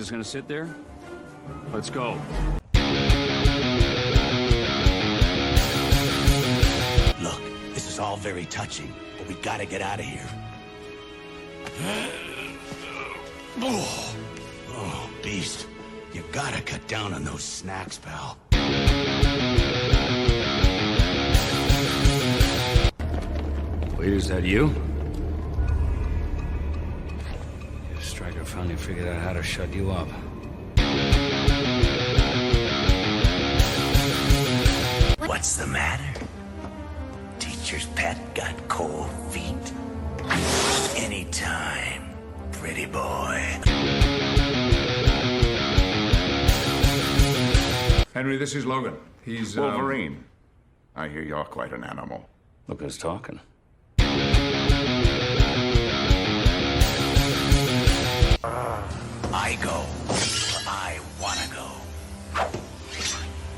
just gonna sit there? Let's go. Look, this is all very touching, but we gotta get out of here. Oh, Beast. You gotta cut down on those snacks, pal. Wait, is that you? Your striker finally figured out how to shut you up. What's the matter? Teacher's pet got cold feet? Anytime, pretty boy. Henry, this is Logan. He's, Wolverine. I hear you're quite an animal. Look who's talking. I go where I wanna go.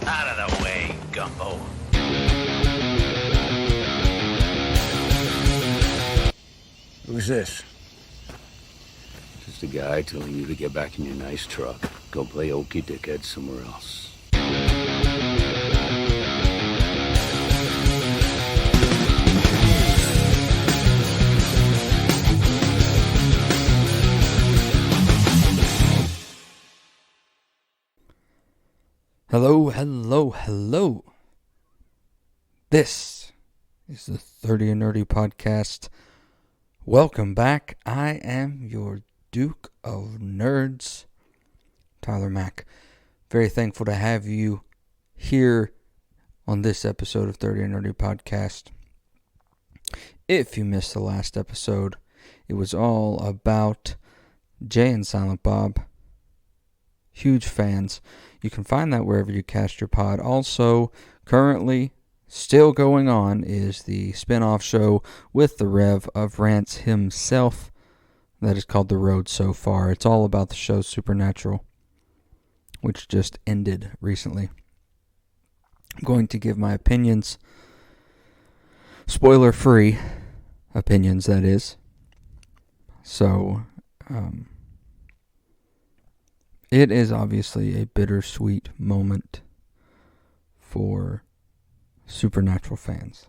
Out of the way, Gumbo. Who's this? Just a guy telling you to get back in your nice truck. Go play okey dickhead somewhere else. Hello. This is the 30 and Nerdy podcast. Welcome back. I am your Duke of Nerds, Tyler Mack. Very thankful to have you here on this episode of 30 and Nerdy podcast. If you missed the last episode, it was all about Jay and Silent Bob. Huge fans. You can find that wherever you cast your pod. Also, currently still going on is the spin-off show with the Rev of Rants himself that is called The Road So Far. It's all about the show Supernatural, which just ended recently. I'm going to give my opinions, spoiler-free opinions, that is. So, it is obviously a bittersweet moment for Supernatural fans.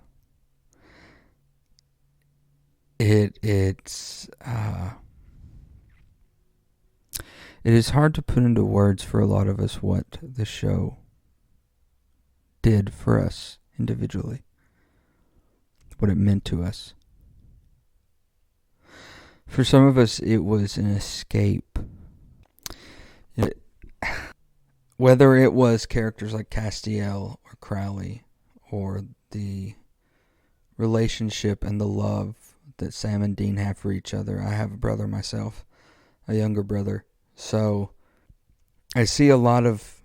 It is hard to put into words for a lot of us what the show did for us individually, what it meant to us. For some of us, it was an escape. Whether it was characters like Castiel or Crowley, or the relationship and the love that Sam and Dean have for each other. I have a brother myself, a younger brother. So I see a lot of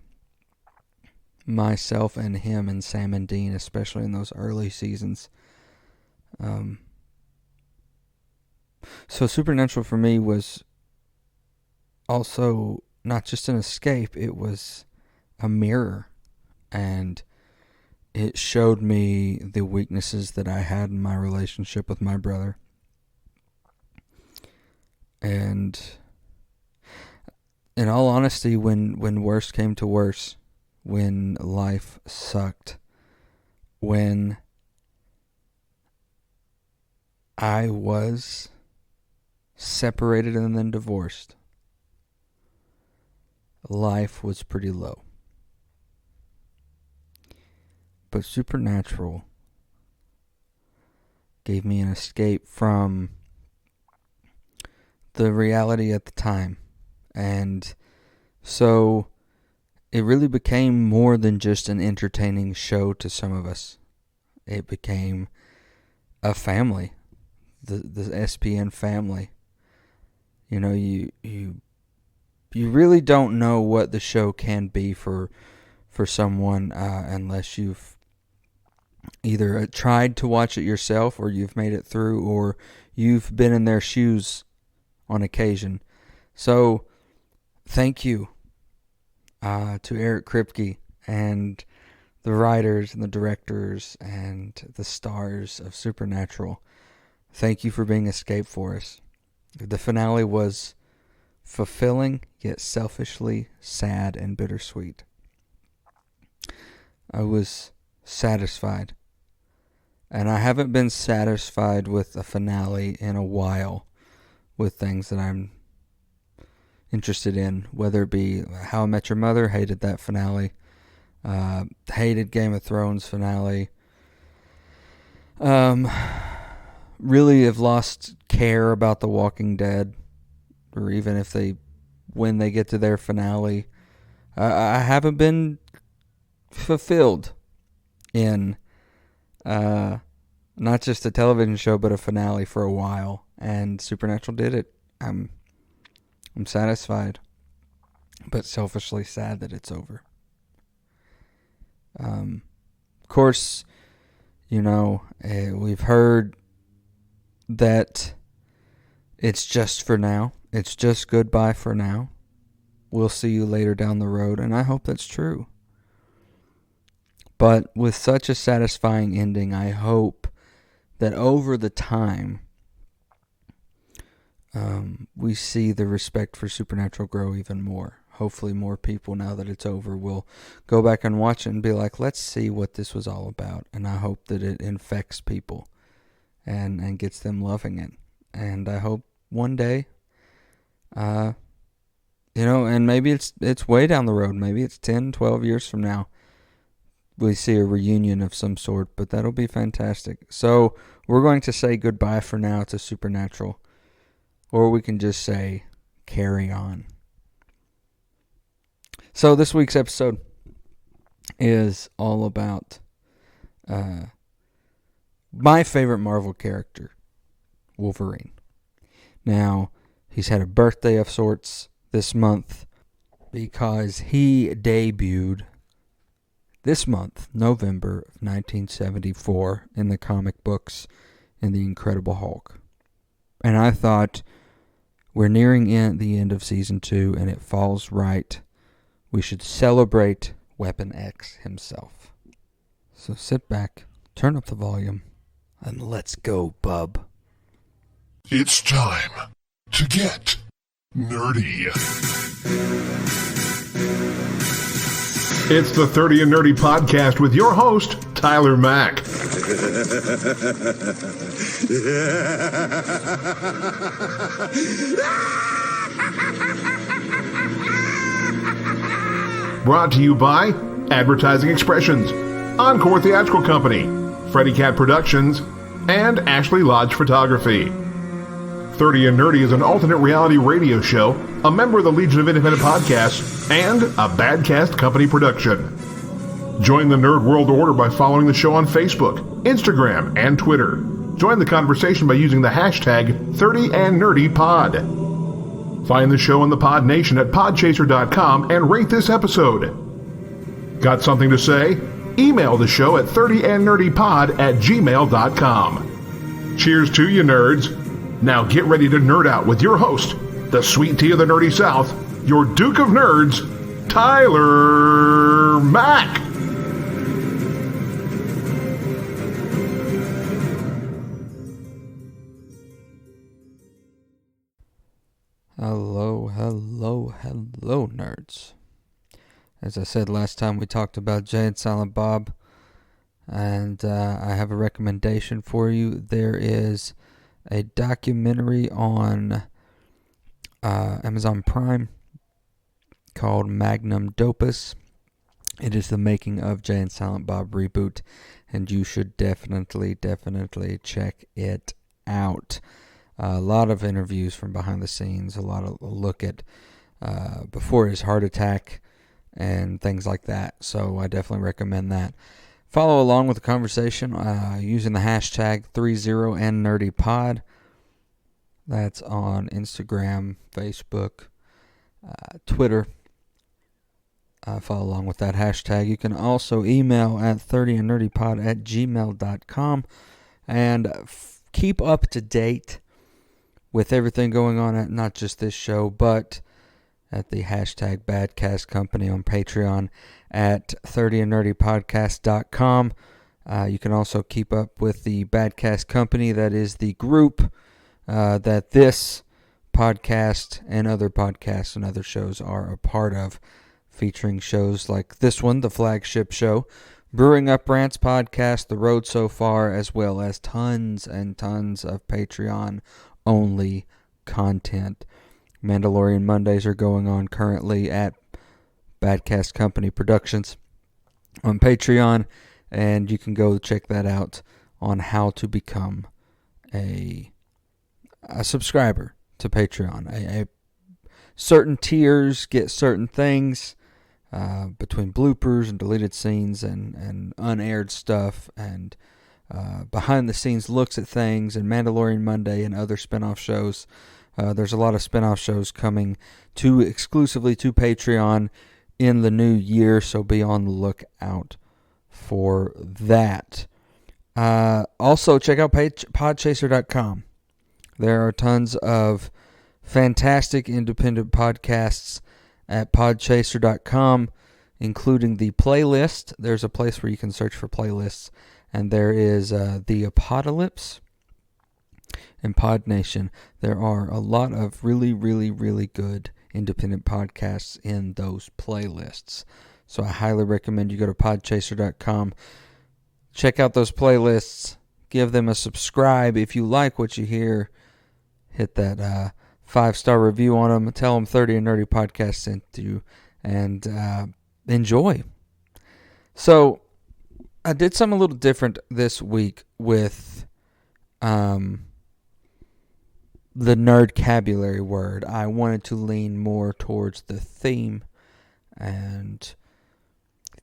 myself and him and Sam and Dean, especially in those early seasons. So Supernatural for me was also not just an escape, it was a mirror, and it showed me the weaknesses that I had in my relationship with my brother. And in all honesty, when worse came to worse, when life sucked, when I was separated and then divorced, life was pretty low. But Supernatural gave me an escape from the reality at the time. And so it really became more than just an entertaining show to some of us. It became a family, the SPN family. You know, you really don't know what the show can be for someone unless you've either tried to watch it yourself, or you've made it through, or you've been in their shoes on occasion. So, thank you to Eric Kripke and the writers and the directors and the stars of Supernatural. Thank you for being escape for us. The finale was fulfilling yet selfishly sad and bittersweet. I was satisfied. And I haven't been satisfied with a finale in a while with things that I'm interested in, whether it be How I Met Your Mother, hated that finale, hated Game of Thrones finale, really have lost care about The Walking Dead, or even if when they get to their finale, I haven't been fulfilled in not just a television show, but a finale for a while, and Supernatural did it. I'm satisfied, but selfishly sad that it's over. Of course, we've heard that it's just for now. It's just goodbye for now. We'll see you later down the road, and I hope that's true. But with such a satisfying ending, I hope that over the time, we see the respect for Supernatural grow even more. Hopefully more people, now that it's over, will go back and watch it and be like, let's see what this was all about. And I hope that it infects people and gets them loving it. And I hope one day, and maybe it's way down the road. Maybe it's 10, 12 years from now, we see a reunion of some sort, but that'll be fantastic. So we're going to say goodbye for now to Supernatural, or we can just say carry on. So this week's episode is all about my favorite Marvel character, Wolverine. Now, he's had a birthday of sorts this month because he debuted this month, November of 1974, in the comic books in The Incredible Hulk. And I thought, we're nearing the end of Season 2, and it falls right. We should celebrate Weapon X himself. So sit back, turn up the volume, and let's go, bub. It's time to get nerdy. It's the 30 and Nerdy podcast with your host, Tyler Mack. Brought to you by Advertising Expressions, Encore Theatrical Company, Freddy Cat Productions, and Ashley Lodge Photography. 30 and Nerdy is an alternate reality radio show, a member of the Legion of Independent Podcasts, and a Badcast Company production. Join the Nerd World Order by following the show on Facebook, Instagram, and Twitter. Join the conversation by using the hashtag 30andNerdyPod. Find the show on the PodNation at Podchaser.com and rate this episode. Got something to say? Email the show at 30andnerdypod@gmail.com. Cheers to you, nerds. Now get ready to nerd out with your host, the sweet tea of the nerdy South, your Duke of Nerds, Tyler Mack. Hello, nerds. As I said last time, we talked about Jay and Silent Bob, and I have a recommendation for you. There is a documentary on Amazon Prime called Magnum Opus. It is the making of Jay and Silent Bob reboot, and you should definitely check it out. A lot of interviews from behind the scenes, a lot of look at before his heart attack and things like that. So I definitely recommend that. Follow along with the conversation using the hashtag 30andnerdypod. That's on Instagram, Facebook, Twitter. Follow along with that hashtag. You can also email at 30andnerdypod@gmail.com and keep up to date with everything going on at not just this show, but at the hashtag Badcast Company on Patreon at 30andnerdypodcast.com. You can also keep up with the Badcast Company. That is the group that this podcast and other podcasts and other shows are a part of, featuring shows like this one, the flagship show, Brewing Up Rants podcast, The Road So Far, as well as tons and tons of Patreon-only content. Mandalorian Mondays are going on currently at Badcast Company Productions on Patreon, and you can go check that out on how to become a subscriber to Patreon. Certain tiers get certain things, between bloopers and deleted scenes and unaired stuff and behind-the-scenes looks at things, and Mandalorian Monday and other spin-off shows. There's a lot of spin-off shows coming exclusively to Patreon in the new year, so be on the lookout for that. Also, check out Podchaser.com. There are tons of fantastic independent podcasts at Podchaser.com, including the playlist. There's a place where you can search for playlists, and there is TheApodalypse and PodNation. There are a lot of really, really, really good independent podcasts in those playlists. So I highly recommend you go to Podchaser.com, check out those playlists, give them a subscribe. If you like what you hear, hit that 5-star review on them. Tell them 30 and Nerdy Podcast sent you, and enjoy. So I did something a little different this week with the nerdcabulary word. I wanted to lean more towards the theme, and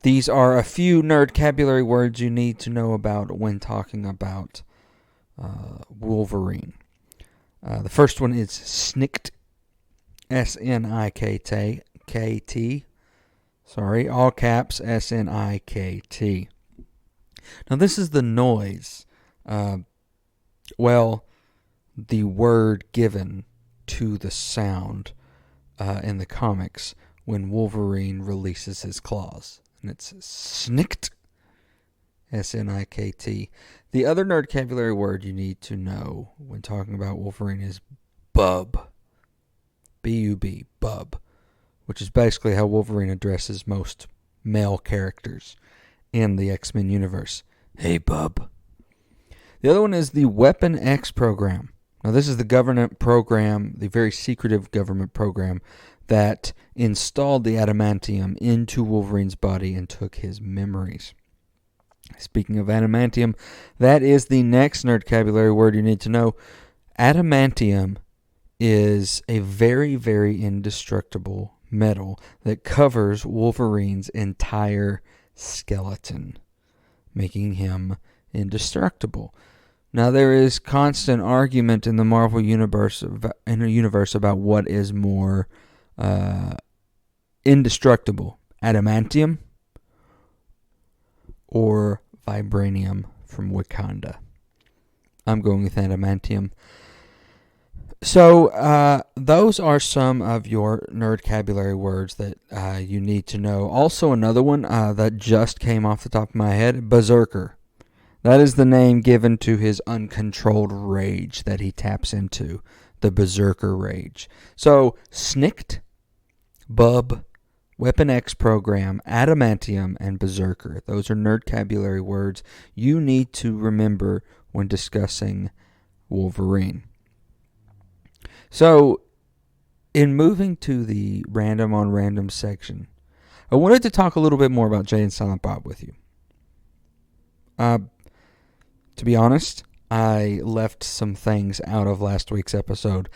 these are a few nerdcabulary words you need to know about when talking about Wolverine. The first one is SNIKT, SNIKT. Sorry, all caps, SNIKT. Now, this is the noise, the word given to the sound in the comics when Wolverine releases his claws. And it's SNIKT, SNIKT. The other nerdcabulary word you need to know when talking about Wolverine is bub. B-U-B, bub. Which is basically how Wolverine addresses most male characters in the X-Men universe. Hey, bub. The other one is the Weapon X program. Now, this is the government program, the very secretive government program that installed the adamantium into Wolverine's body and took his memories. Speaking of adamantium, that is the next nerdcabulary word you need to know. Adamantium is a very, very indestructible metal that covers Wolverine's entire skeleton, making him indestructible. Now, there is constant argument in the Marvel universe about what is more indestructible, adamantium or vibranium from Wakanda. I'm going with adamantium. So, those are some of your nerdcabulary words that you need to know. Also, another one that just came off the top of my head, Berserker. That is the name given to his uncontrolled rage that he taps into, the Berserker rage. So, SNIKT, Bub, Weapon X program, adamantium, and Berserker. Those are nerdcabulary words you need to remember when discussing Wolverine. So, in moving to the random on random section, I wanted to talk a little bit more about Jay and Silent Bob with you. To be honest, I left some things out of last week's episode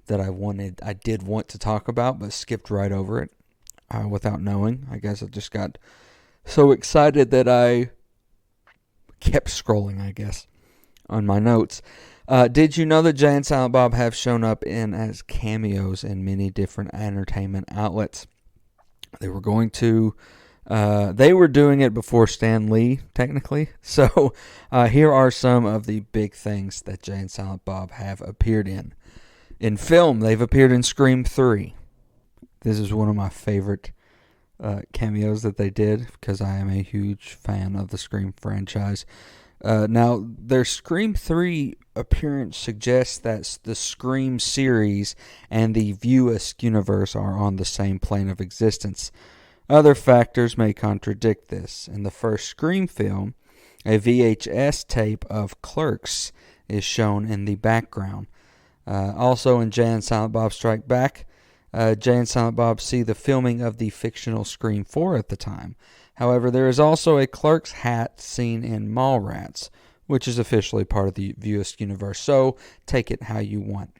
that I did want to talk about, but skipped right over it without knowing. I guess I just got so excited that I kept scrolling, I guess, on my notes. Did you know that Jay and Silent Bob have shown up as cameos in many different entertainment outlets? They were doing it before Stan Lee, technically. So here are some of the big things that Jay and Silent Bob have appeared in. In film, they've appeared in Scream 3. This is one of my favorite cameos that they did because I am a huge fan of the Scream franchise. Now, their Scream 3 appearance suggests that the Scream series and the View-esque universe are on the same plane of existence. Other factors may contradict this. In the first Scream film, a VHS tape of Clerks is shown in the background. Also in Jay and Silent Bob Strike Back, Jay and Silent Bob see the filming of the fictional Scream 4 at the time. However, there is also a Clerks hat seen in Mallrats, which is officially part of the View-esque universe, so take it how you want.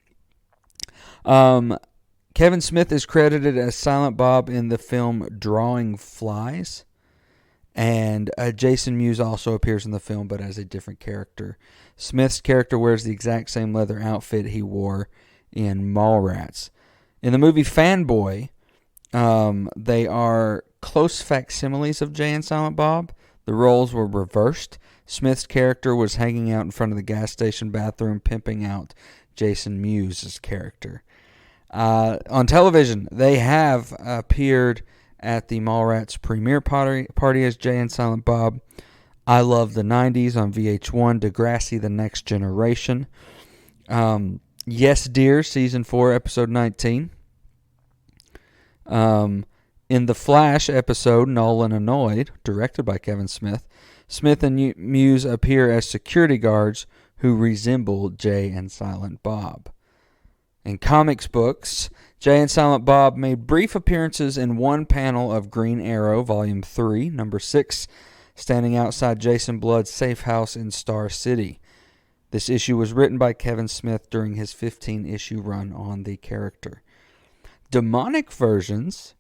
Kevin Smith is credited as Silent Bob in the film Drawing Flies, and Jason Mewes also appears in the film, but as a different character. Smith's character wears the exact same leather outfit he wore in Mallrats. In the movie Fanboy, they are close facsimiles of Jay and Silent Bob. The roles were reversed. Smith's character was hanging out in front of the gas station bathroom, pimping out Jason Mewes' character. On television, they have appeared at the Mallrats premiere party as Jay and Silent Bob, I Love the 90s on VH1, Degrassi, The Next Generation, Yes Dear, Season 4, Episode 19. In the Flash episode, Null and Annoyed, directed by Kevin Smith, Smith and Mewes appear as security guards who resemble Jay and Silent Bob. In comics books, Jay and Silent Bob made brief appearances in one panel of Green Arrow, Volume 3, Number 6, standing outside Jason Blood's safe house in Star City. This issue was written by Kevin Smith during his 15-issue run on the character. Demonic versions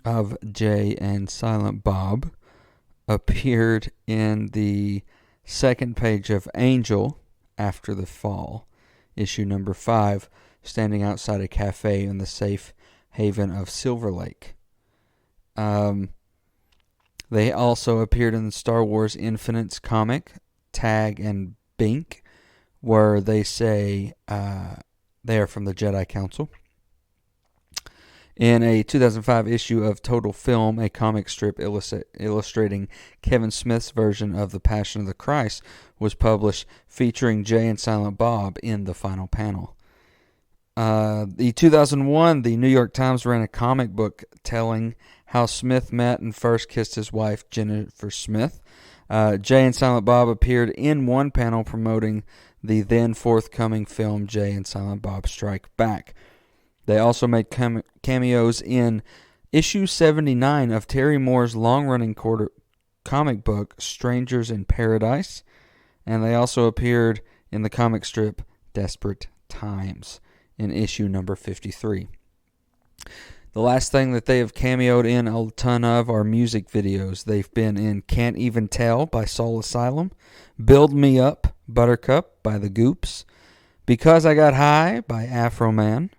of Jay and Silent Bob appeared in the second page of Angel After the Fall, issue number 5, standing outside a cafe in the safe haven of Silver Lake. They also appeared in the Star Wars Infinite's comic, Tag and Bink, where they say they are from the Jedi Council. In a 2005 issue of Total Film, a comic strip illustrating Kevin Smith's version of The Passion of the Christ was published, featuring Jay and Silent Bob in the final panel. The 2001, the New York Times ran a comic book telling how Smith met and first kissed his wife, Jennifer Smith. Jay and Silent Bob appeared in one panel promoting the then forthcoming film Jay and Silent Bob Strike Back. They also made cameos in issue 79 of Terry Moore's long-running comic book, Strangers in Paradise, and they also appeared in the comic strip Desperate Times in issue number 53. The last thing that they have cameoed in a ton of are music videos. They've been in Can't Even Tell by Soul Asylum, Build Me Up, Buttercup by The Goops, Because I Got High by Afro Man,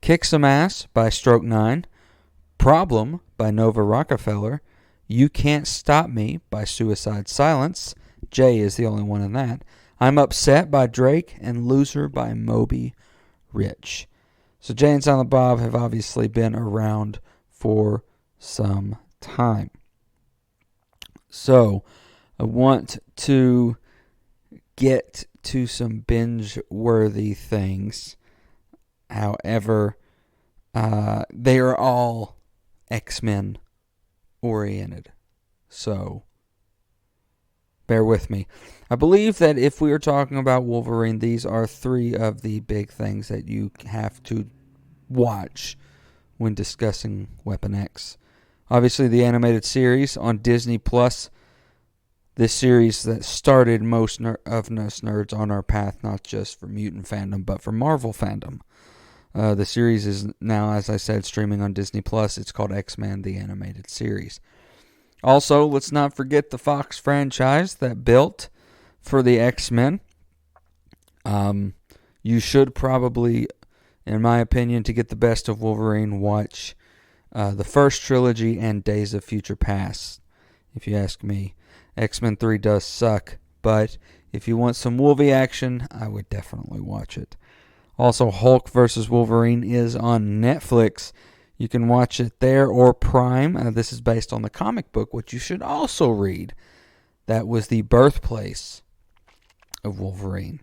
Kick Some Ass by Stroke 9, Problem by Nova Rockefeller, You Can't Stop Me by Suicide Silence, Jay is the only one in that, I'm Upset by Drake, and Loser by Moby Rich. So Jay and Silent Bob have obviously been around for some time. So I want to get to some binge-worthy things. However, they are all X-Men oriented. So bear with me. I believe that if we are talking about Wolverine, these are three of the big things that you have to watch when discussing Weapon X. Obviously, the animated series on Disney Plus. This series that started most of us nerds on our path, not just for mutant fandom, but for Marvel fandom. The series is now, as I said, streaming on Disney Plus. It's called X-Men, the animated series. Also, let's not forget the Fox franchise that built for the X-Men. You should probably, in my opinion, to get the best of Wolverine, watch the first trilogy and Days of Future Past, if you ask me. X-Men 3 does suck, but if you want some Wolvie action, I would definitely watch it. Also, Hulk vs. Wolverine is on Netflix. You can watch it there or Prime. This is based on the comic book, which you should also read. that was the birthplace of Wolverine.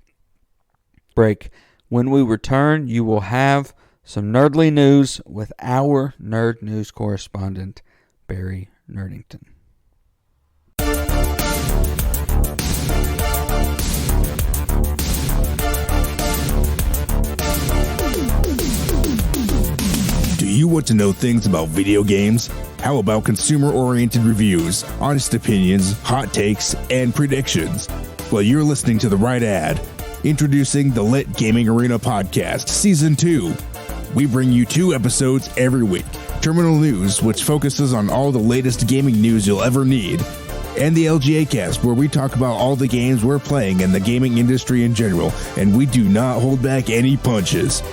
Break. When we return, you will have some nerdly news with our nerd news correspondent, Barry Nerdington. Do you want to know things about video games? How about consumer-oriented reviews, honest opinions, hot takes, and predictions? Well, you're listening to the right ad. Introducing the Lit Gaming Arena Podcast, Season 2. We bring you 2 episodes every week. Terminal News, which focuses on all the latest gaming news you'll ever need. And the LGA Cast, where we talk about all the games we're playing in the gaming industry in general, and we do not hold back any punches.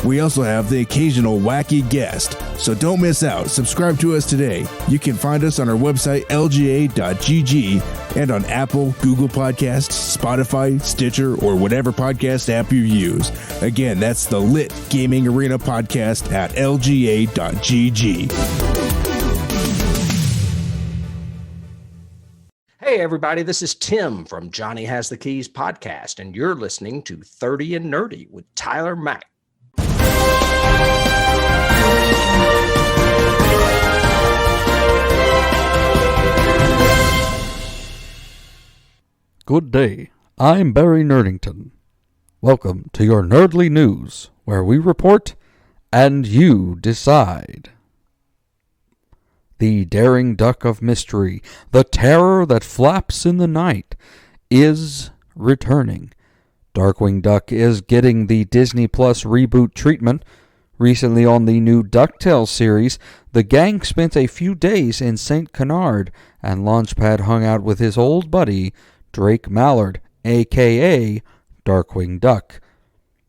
We also have the occasional wacky guest, so don't miss out. Subscribe to us today. You can find us on our website, lga.gg, and on Apple, Google Podcasts, Spotify, Stitcher, or whatever podcast app you use. Again, that's the Lit Gaming Arena Podcast at lga.gg. Hey everybody, this is Tim from Johnny Has the Keys podcast, and you're listening to 30 and Nerdy with Tyler Mack. Good day, I'm Barry Nerdington. Welcome to your Nerdly News, where we report and you decide. The daring duck of mystery, the terror that flaps in the night, is returning. Darkwing Duck is getting the Disney Plus reboot treatment. Recently on the new DuckTales series, the gang spent a few days in St. Canard, and Launchpad hung out with his old buddy, Drake Mallard, a.k.a. Darkwing Duck.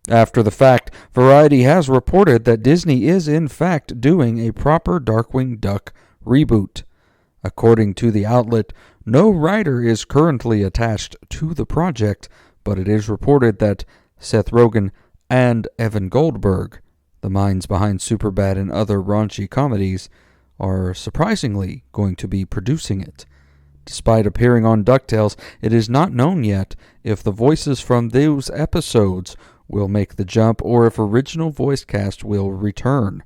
After the fact, Variety has reported that Disney is in fact doing a proper Darkwing Duck reboot. According to the outlet, no writer is currently attached to the project, but it is reported that Seth Rogen and Evan Goldberg, the minds behind Superbad and other raunchy comedies, are surprisingly going to be producing it. Despite appearing on DuckTales, it is not known yet if the voices from those episodes will make the jump or if original voice cast will return.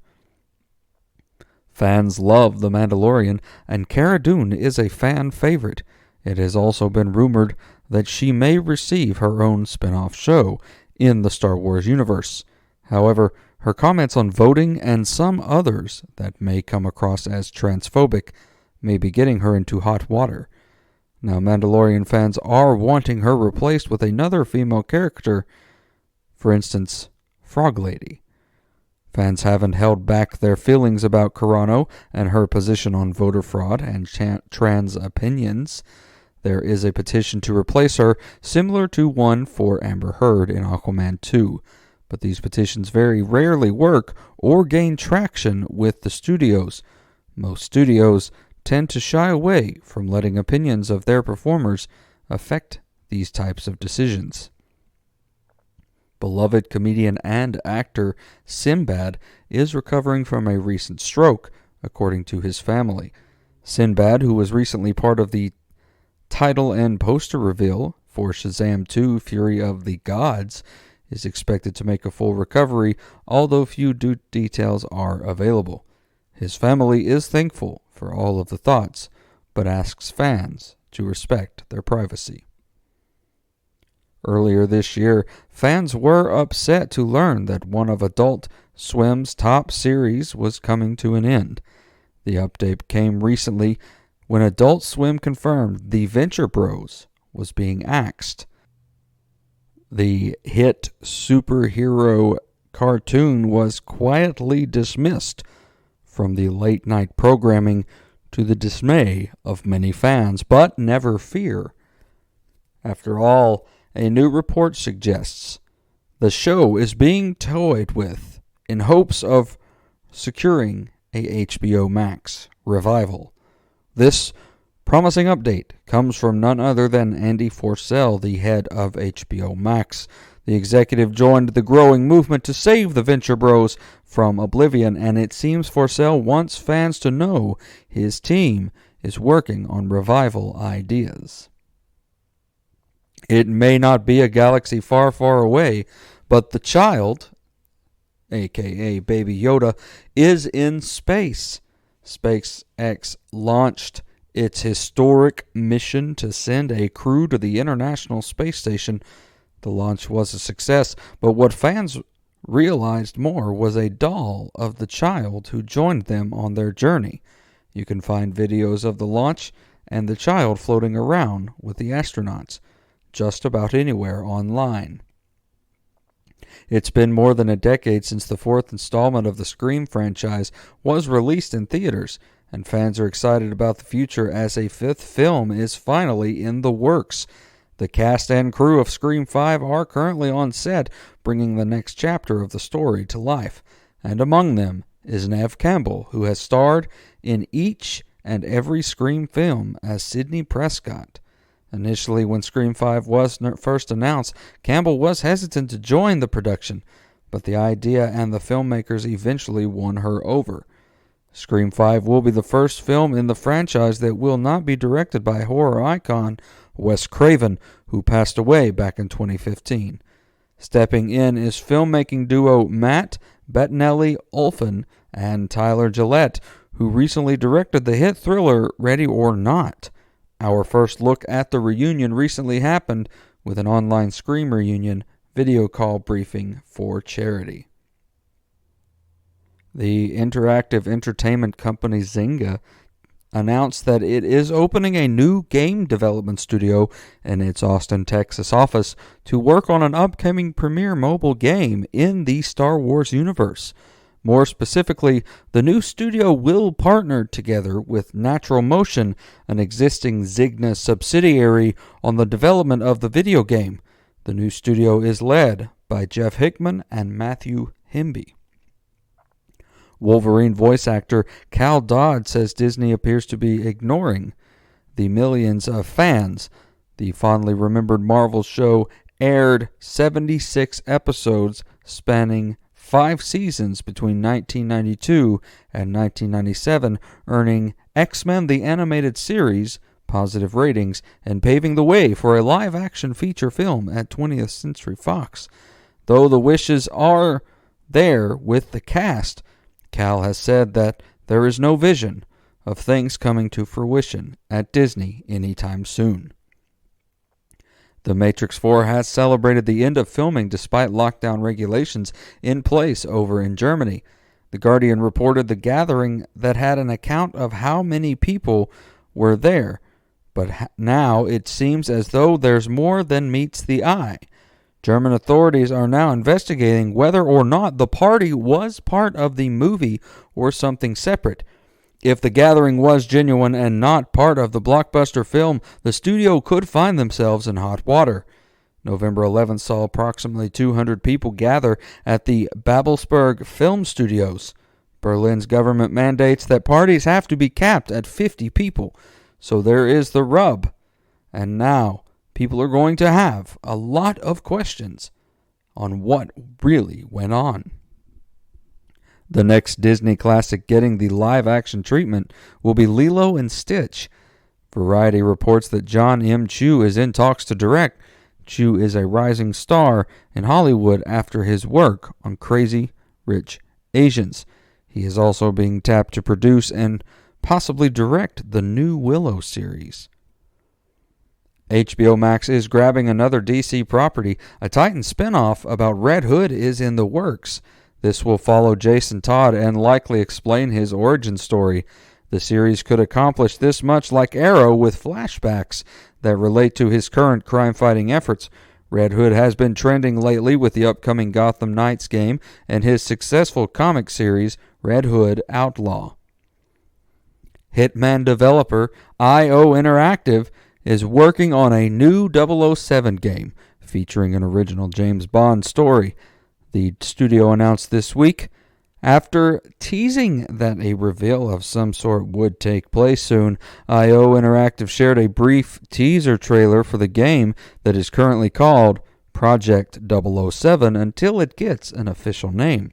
Fans love The Mandalorian, and Cara Dune is a fan favorite. It has also been rumored that she may receive her own spin-off show in the Star Wars universe. However, her comments on voting and some others that may come across as transphobic may be getting her into hot water. Now, Mandalorian fans are wanting her replaced with another female character, for instance, Frog Lady. Fans haven't held back their feelings about Carano and her position on voter fraud and trans opinions. There is a petition to replace her, similar to one for Amber Heard in Aquaman 2. But these petitions very rarely work or gain traction with the studios. Most studios tend to shy away from letting opinions of their performers affect these types of decisions. Beloved comedian and actor Sinbad is recovering from a recent stroke, according to his family. Sinbad, who was recently part of the title and poster reveal for Shazam 2: Fury of the Gods, is expected to make a full recovery, although few details are available. His family is thankful for all of the thoughts, but asks fans to respect their privacy. Earlier this year, fans were upset to learn that one of Adult Swim's top series was coming to an end. The update came recently when Adult Swim confirmed The Venture Bros was being axed. The hit superhero cartoon was quietly dismissed from the late-night programming to the dismay of many fans, but never fear. After all, a new report suggests the show is being toyed with in hopes of securing a HBO Max revival. This promising update comes from none other than Andy Forssell, the head of HBO Max. The executive joined the growing movement to save the Venture Bros from oblivion, and it seems Forssell wants fans to know his team is working on revival ideas. It may not be a galaxy far, far away, but the child, aka Baby Yoda, is in space. SpaceX launched its historic mission to send a crew to the International Space Station. The launch was a success, but what fans realized more was a doll of the child who joined them on their journey. You can find videos of the launch and the child floating around with the astronauts just about anywhere online. It's been more than a decade since the fourth installment of the Scream franchise was released in theaters, and fans are excited about the future as a fifth film is finally in the works. The cast and crew of Scream 5 are currently on set, bringing the next chapter of the story to life, and among them is Neve Campbell, who has starred in each and every Scream film as Sidney Prescott. Initially, when Scream 5 was first announced, Campbell was hesitant to join the production, but the idea and the filmmakers eventually won her over. Scream 5 will be the first film in the franchise that will not be directed by horror icon Wes Craven, who passed away back in 2015. Stepping in is filmmaking duo Matt Bettinelli-Olphin and Tyler Gillette, who recently directed the hit thriller Ready or Not. Our first look at the reunion recently happened with an online Scream reunion video call briefing for charity. The interactive entertainment company Zynga announced that it is opening a new game development studio in its Austin, Texas office to work on an upcoming premiere mobile game in the Star Wars universe. More specifically, the new studio will partner together with Natural Motion, an existing Zynga subsidiary, on the development of the video game. The new studio is led by Jeff Hickman and Matthew Hemby. Wolverine voice actor Cal Dodd says Disney appears to be ignoring the millions of fans. The fondly remembered Marvel show aired 76 episodes spanning 5 seasons between 1992 and 1997, earning X-Men the Animated Series positive ratings and paving the way for a live-action feature film at 20th Century Fox. Though the wishes are there with the cast, Cal has said that there is no vision of things coming to fruition at Disney anytime soon. The Matrix 4 has celebrated the end of filming despite lockdown regulations in place over in Germany. The Guardian reported the gathering that had an account of how many people were there, but now it seems as though there's more than meets the eye. German authorities are now investigating whether or not the party was part of the movie or something separate. If the gathering was genuine and not part of the blockbuster film, the studio could find themselves in hot water. November 11th saw approximately 200 people gather at the Babelsberg Film Studios. Berlin's government mandates that parties have to be capped at 50 people, so there is the rub. And now, people are going to have a lot of questions on what really went on. The next Disney classic getting the live-action treatment will be Lilo and Stitch. Variety reports that John M. Chu is in talks to direct. Chu is a rising star in Hollywood after his work on Crazy Rich Asians. He is also being tapped to produce and possibly direct the new Willow series. HBO Max is grabbing another DC property. A Titan spinoff about Red Hood is in the works. This will follow Jason Todd and likely explain his origin story. The series could accomplish this much like Arrow with flashbacks that relate to his current crime-fighting efforts. Red Hood has been trending lately with the upcoming Gotham Knights game and his successful comic series, Red Hood Outlaw. Hitman developer IO Interactive is working on a new 007 game featuring an original James Bond story. The studio announced this week, after teasing that a reveal of some sort would take place soon, IO Interactive shared a brief teaser trailer for the game that is currently called Project 007 until it gets an official name.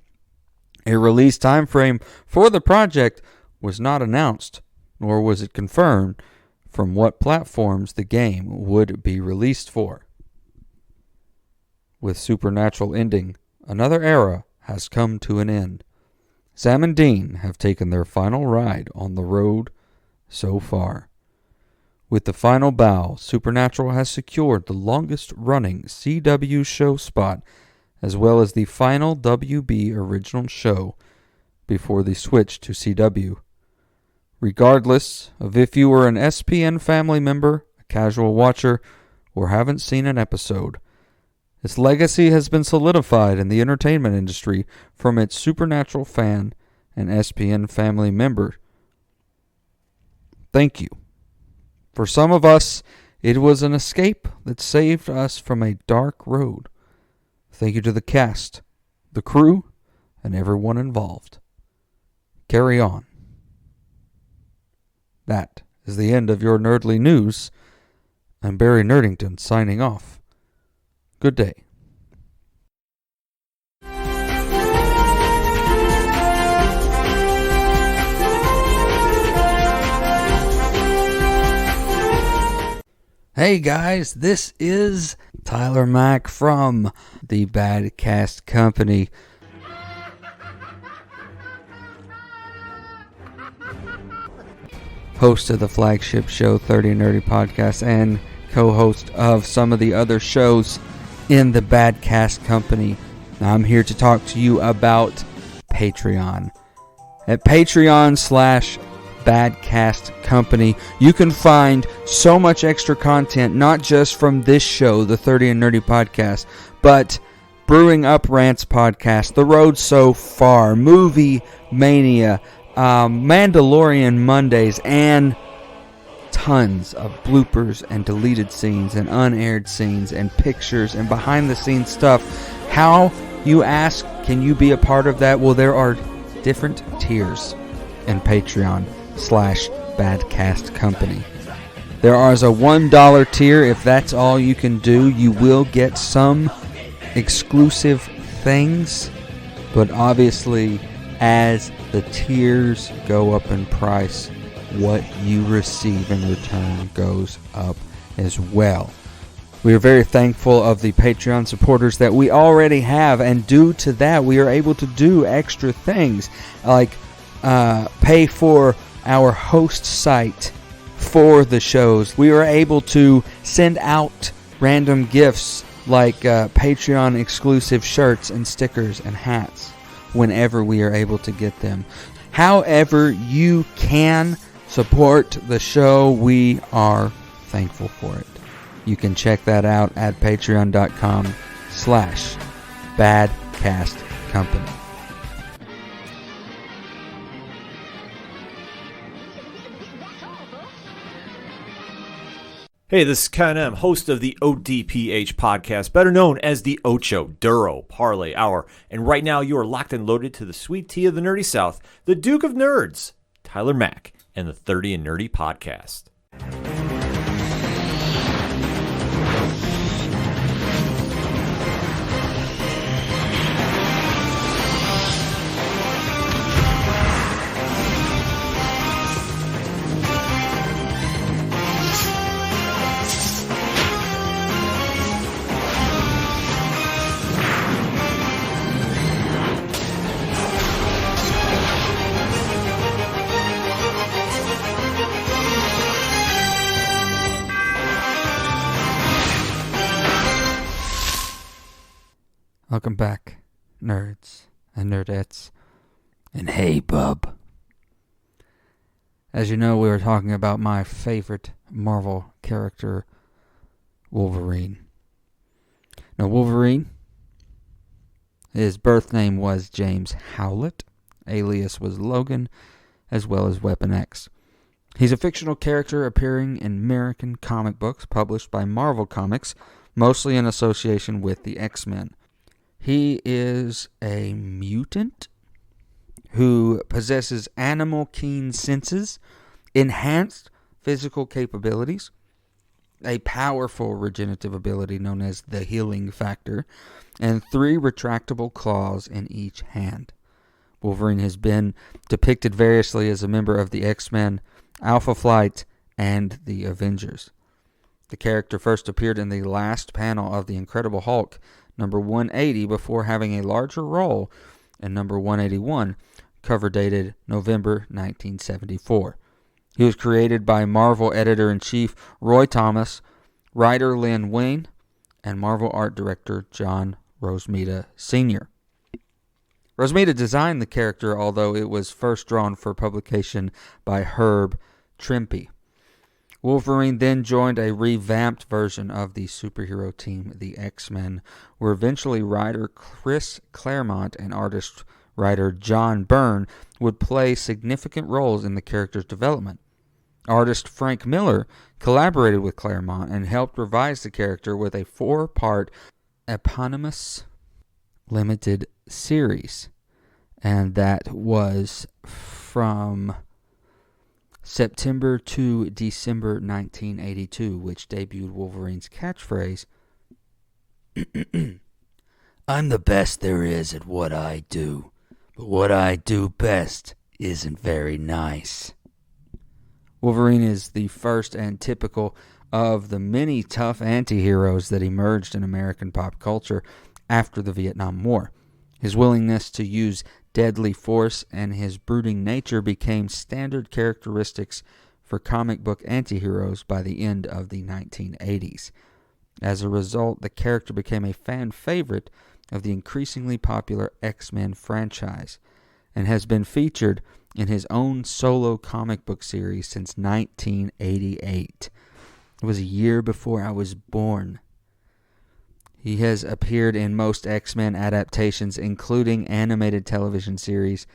A release time frame for the project was not announced, nor was it confirmed from what platforms the game would be released for. with Supernatural ending, another era has come to an end. Sam and Dean have taken their final ride on the road so far. With the final bow, Supernatural has secured the longest-running CW show spot, as well as the final WB original show before the switch to CW. Regardless of if you were an SPN family member, a casual watcher, or haven't seen an episode, its legacy has been solidified in the entertainment industry from its Supernatural fan and SPN family member. Thank you. For some of us, it was an escape that saved us from a dark road. Thank you to the cast, the crew, and everyone involved. Carry on. That is the end of your nerdly news. I'm Barry Nerdington signing off. Good day. Hey guys, this is Tyler Mack from the Badcast Company. Host of the flagship show 30 Nerdy Podcast and co-host of some of the other shows in the Badcast Company. Now, I'm here to talk to you about Patreon. At Patreon/Badcast Company, you can find so much extra content, not just from this show, the 30 and Nerdy Podcast, but Brewing Up Rants Podcast, The Road So Far, Movie Mania, Mandalorian Mondays, and tons of bloopers and deleted scenes and unaired scenes and pictures and behind the scenes stuff. How, you ask, can you be a part of that? Well, there are different tiers in Patreon/Badcast Company. There is a $1 tier. If that's all you can do, you will get some exclusive things, but obviously as the tiers go up in price, what you receive in return goes up as well. We are very thankful of the Patreon supporters that we already have, and due to that, we are able to do extra things like pay for our host site for the shows. We are able to send out random gifts like Patreon exclusive shirts and stickers and hats whenever we are able to get them. However you can support the show, we are thankful for it. You can check that out at patreon.com/Badcastcompany. Hey, this is Ken M., host of the ODPH podcast, better known as the Ocho Duro Parlay Hour. And right now, you are locked and loaded to the sweet tea of the nerdy South, the Duke of Nerds, Tyler Mack, and the 30 and Nerdy podcast. Welcome back, nerds and nerdettes. And hey, bub. As you know, we were talking about my favorite Marvel character, Wolverine. Now, Wolverine, his birth name was James Howlett. Alias was Logan, as well as Weapon X. He's a fictional character appearing in American comic books published by Marvel Comics, mostly in association with the X-Men. He is a mutant who possesses animal keen senses, enhanced physical capabilities, a powerful regenerative ability known as the healing factor, and 3 retractable claws in each hand. Wolverine has been depicted variously as a member of the X-Men, Alpha Flight, and the Avengers. The character first appeared in the last panel of The Incredible Hulk, number 180, before having a larger role in number 181, cover dated November 1974. He was created by Marvel editor-in-chief Roy Thomas, writer Len Wein, and Marvel art director John Romita Sr. Romita designed the character, although it was first drawn for publication by Herb Trimpe. Wolverine then joined a revamped version of the superhero team, the X-Men, where eventually writer Chris Claremont and artist-writer John Byrne would play significant roles in the character's development. Artist Frank Miller collaborated with Claremont and helped revise the character with a 4-part eponymous limited series, and that was from September to December 1982, which debuted Wolverine's catchphrase, I'm the best there is at what I do, but what I do best isn't very nice. Wolverine is the first and typical of the many tough anti-heroes that emerged in American pop culture after the Vietnam War. His willingness to use deadly force and his brooding nature became standard characteristics for comic book anti-heroes by the end of the 1980s. As a result, the character became a fan favorite of the increasingly popular X-Men franchise and has been featured in his own solo comic book series since 1988. It was a year before I was born. He has appeared in most X-Men adaptations, including animated television series,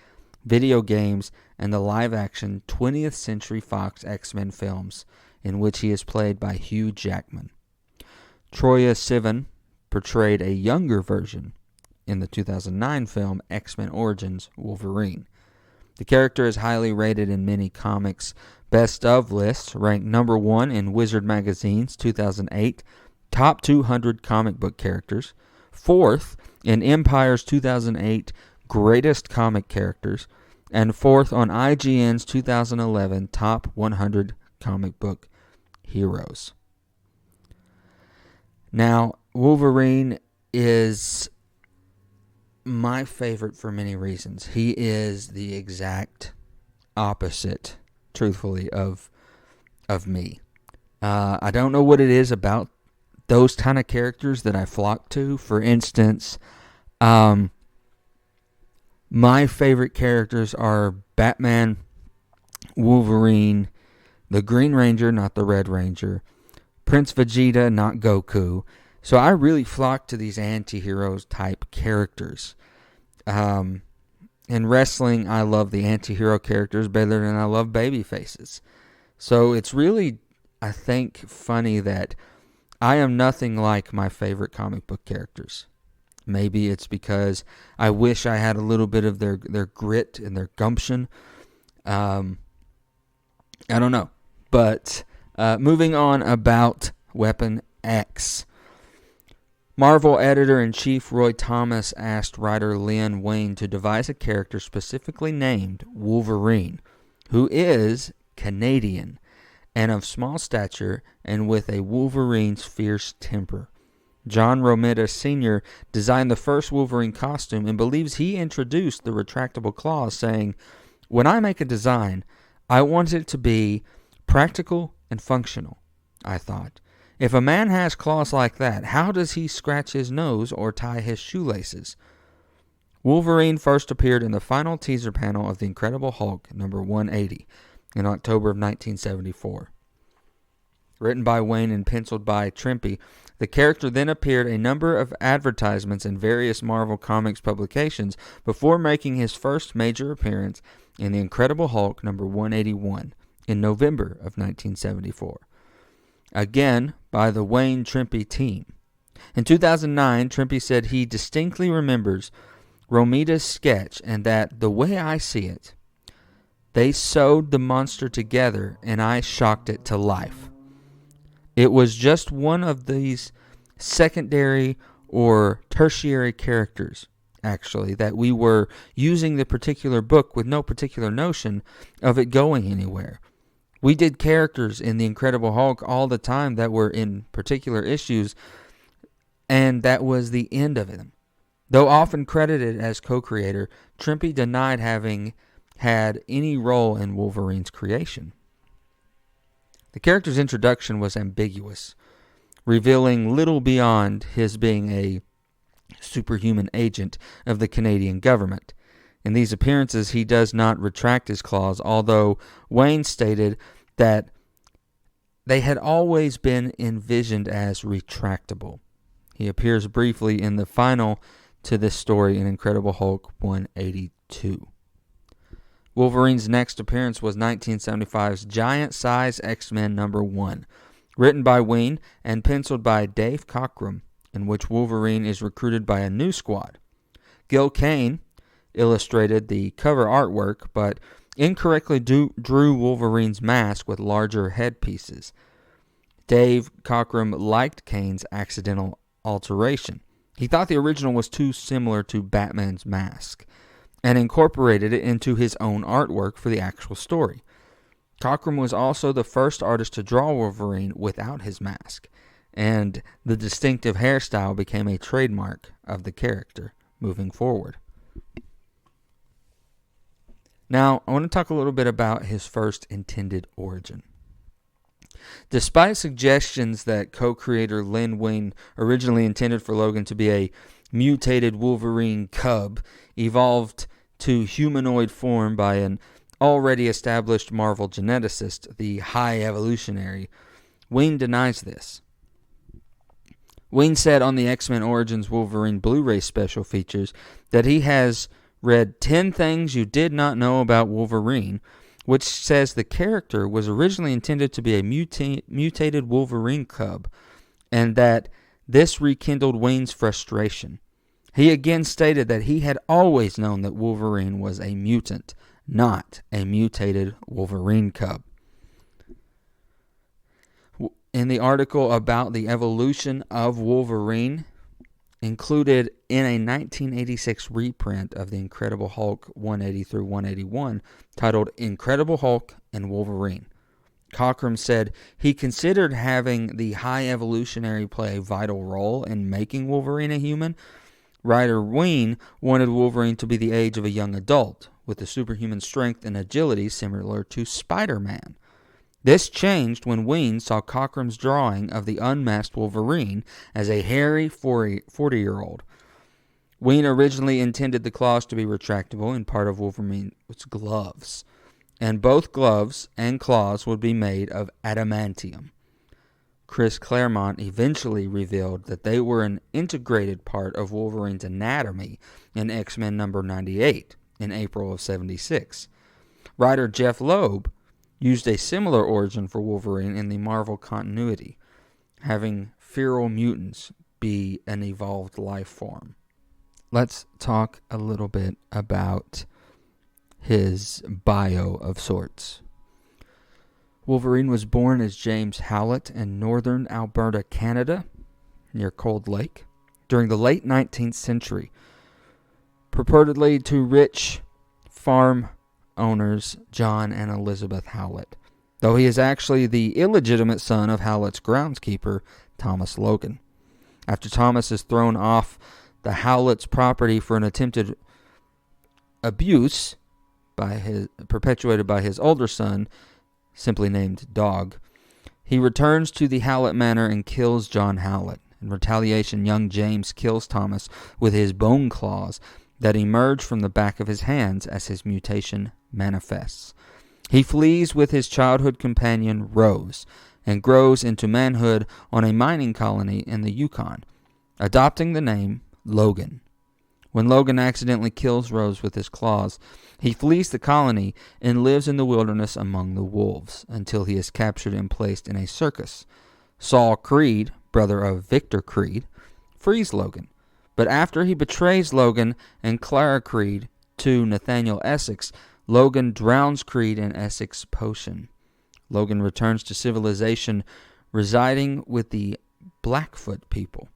video games, and the live-action 20th Century Fox X-Men films, in which he is played by Hugh Jackman. Troye Sivan portrayed a younger version in the 2009 film X-Men Origins Wolverine. The character is highly rated in many comics best of lists, ranked number 1 in Wizard Magazine's 2008 Top 200 Comic Book Characters, 4th in Empire's 2008 Greatest Comic Characters, and 4th on IGN's 2011 Top 100 Comic Book Heroes. Now, Wolverine is my favorite for many reasons. He is the exact opposite, truthfully, of me. I don't know what it is about those kind of characters that I flock to. For instance, my favorite characters are Batman, Wolverine, the Green Ranger, not the Red Ranger, Prince Vegeta, not Goku. So I really flock to these anti-heroes type characters. In wrestling, I love the anti-hero characters better than I love baby faces. So it's really, I think, funny that I am nothing like my favorite comic book characters. Maybe it's because I wish I had a little bit of their grit and their gumption. I don't know. But moving on about Weapon X. Marvel editor-in-chief Roy Thomas asked writer Len Wein to devise a character specifically named Wolverine, who is Canadian and of small stature and with a Wolverine's fierce temper. John Romita Sr. designed the first Wolverine costume and believes he introduced the retractable claws, saying, "When I make a design, I want it to be practical and functional. I thought, if a man has claws like that, how does he scratch his nose or tie his shoelaces?" Wolverine first appeared in the final teaser panel of The Incredible Hulk, number 180, in October of 1974. Written by Wayne and penciled by Trimpe, the character then appeared a number of advertisements in various Marvel Comics publications before making his first major appearance in The Incredible Hulk, number 181, in November of 1974. Again, by the Wayne Trimpe team. In 2009, Trimpe said he distinctly remembers Romita's sketch and that, the way I see it, they sewed the monster together and I shocked it to life. It was just one of these secondary or tertiary characters, actually, that we were using the particular book with no particular notion of it going anywhere. We did characters in The Incredible Hulk all the time that were in particular issues and that was the end of him. Though often credited as co-creator, Trimpe denied having had any role in Wolverine's creation. The character's introduction was ambiguous, revealing little beyond his being a superhuman agent of the Canadian government. In these appearances, he does not retract his claws, although Wayne stated that they had always been envisioned as retractable. He appears briefly in the final to this story in Incredible Hulk 182. Wolverine's next appearance was 1975's giant-size X-Men #1, written by Wayne and penciled by Dave Cockrum, in which Wolverine is recruited by a new squad. Gil Kane illustrated the cover artwork, but incorrectly drew Wolverine's mask with larger headpieces. Dave Cockrum liked Kane's accidental alteration. He thought the original was too similar to Batman's mask, and incorporated it into his own artwork for the actual story. Cockrum was also the first artist to draw Wolverine without his mask, and the distinctive hairstyle became a trademark of the character moving forward. Now, I want to talk a little bit about his first intended origin. Despite suggestions that co-creator Len Wein originally intended for Logan to be a mutated Wolverine cub, evolved to humanoid form by an already established Marvel geneticist, the High Evolutionary, Wein denies this. Wein said on the X-Men Origins Wolverine Blu-ray special features that he has read 10 Things You Did Not Know About Wolverine, which says the character was originally intended to be a mutated Wolverine cub, and that this rekindled Wayne's frustration. He again stated that he had always known that Wolverine was a mutant, not a mutated Wolverine cub. In the article about the evolution of Wolverine, included in a 1986 reprint of the Incredible Hulk 180 through 181, titled Incredible Hulk and Wolverine, Cockrum said he considered having the High Evolutionary play a vital role in making Wolverine a human. Writer Wein wanted Wolverine to be the age of a young adult, with the superhuman strength and agility similar to Spider-Man. This changed when Wein saw Cockrum's drawing of the unmasked Wolverine as a hairy 40-year-old. Wein originally intended the claws to be retractable in part of Wolverine's gloves, and both gloves and claws would be made of adamantium. Chris Claremont eventually revealed that they were an integrated part of Wolverine's anatomy in X-Men number 98 in April of '76. Writer Jeff Loeb used a similar origin for Wolverine in the Marvel continuity, having feral mutants be an evolved life form. Let's talk a little bit about his bio of sorts. Wolverine was born as James Howlett in northern Alberta, Canada, near Cold Lake, during the late 19th century, purportedly to rich farm owners John and Elizabeth Howlett, though he is actually the illegitimate son of Howlett's groundskeeper, Thomas Logan. After Thomas is thrown off the Howlett's property for an attempted abuse perpetuated by his older son, simply named Dog, he returns to the Howlett Manor and kills John Howlett. In retaliation, young James kills Thomas with his bone claws that emerge from the back of his hands as his mutation manifests. He flees with his childhood companion, Rose, and grows into manhood on a mining colony in the Yukon, adopting the name Logan. When Logan accidentally kills Rose with his claws, he flees the colony and lives in the wilderness among the wolves until he is captured and placed in a circus. Saul Creed, brother of Victor Creed, frees Logan, but after he betrays Logan and Clara Creed to Nathaniel Essex, Logan drowns Creed in Essex potion. Logan returns to civilization, residing with the Blackfoot people.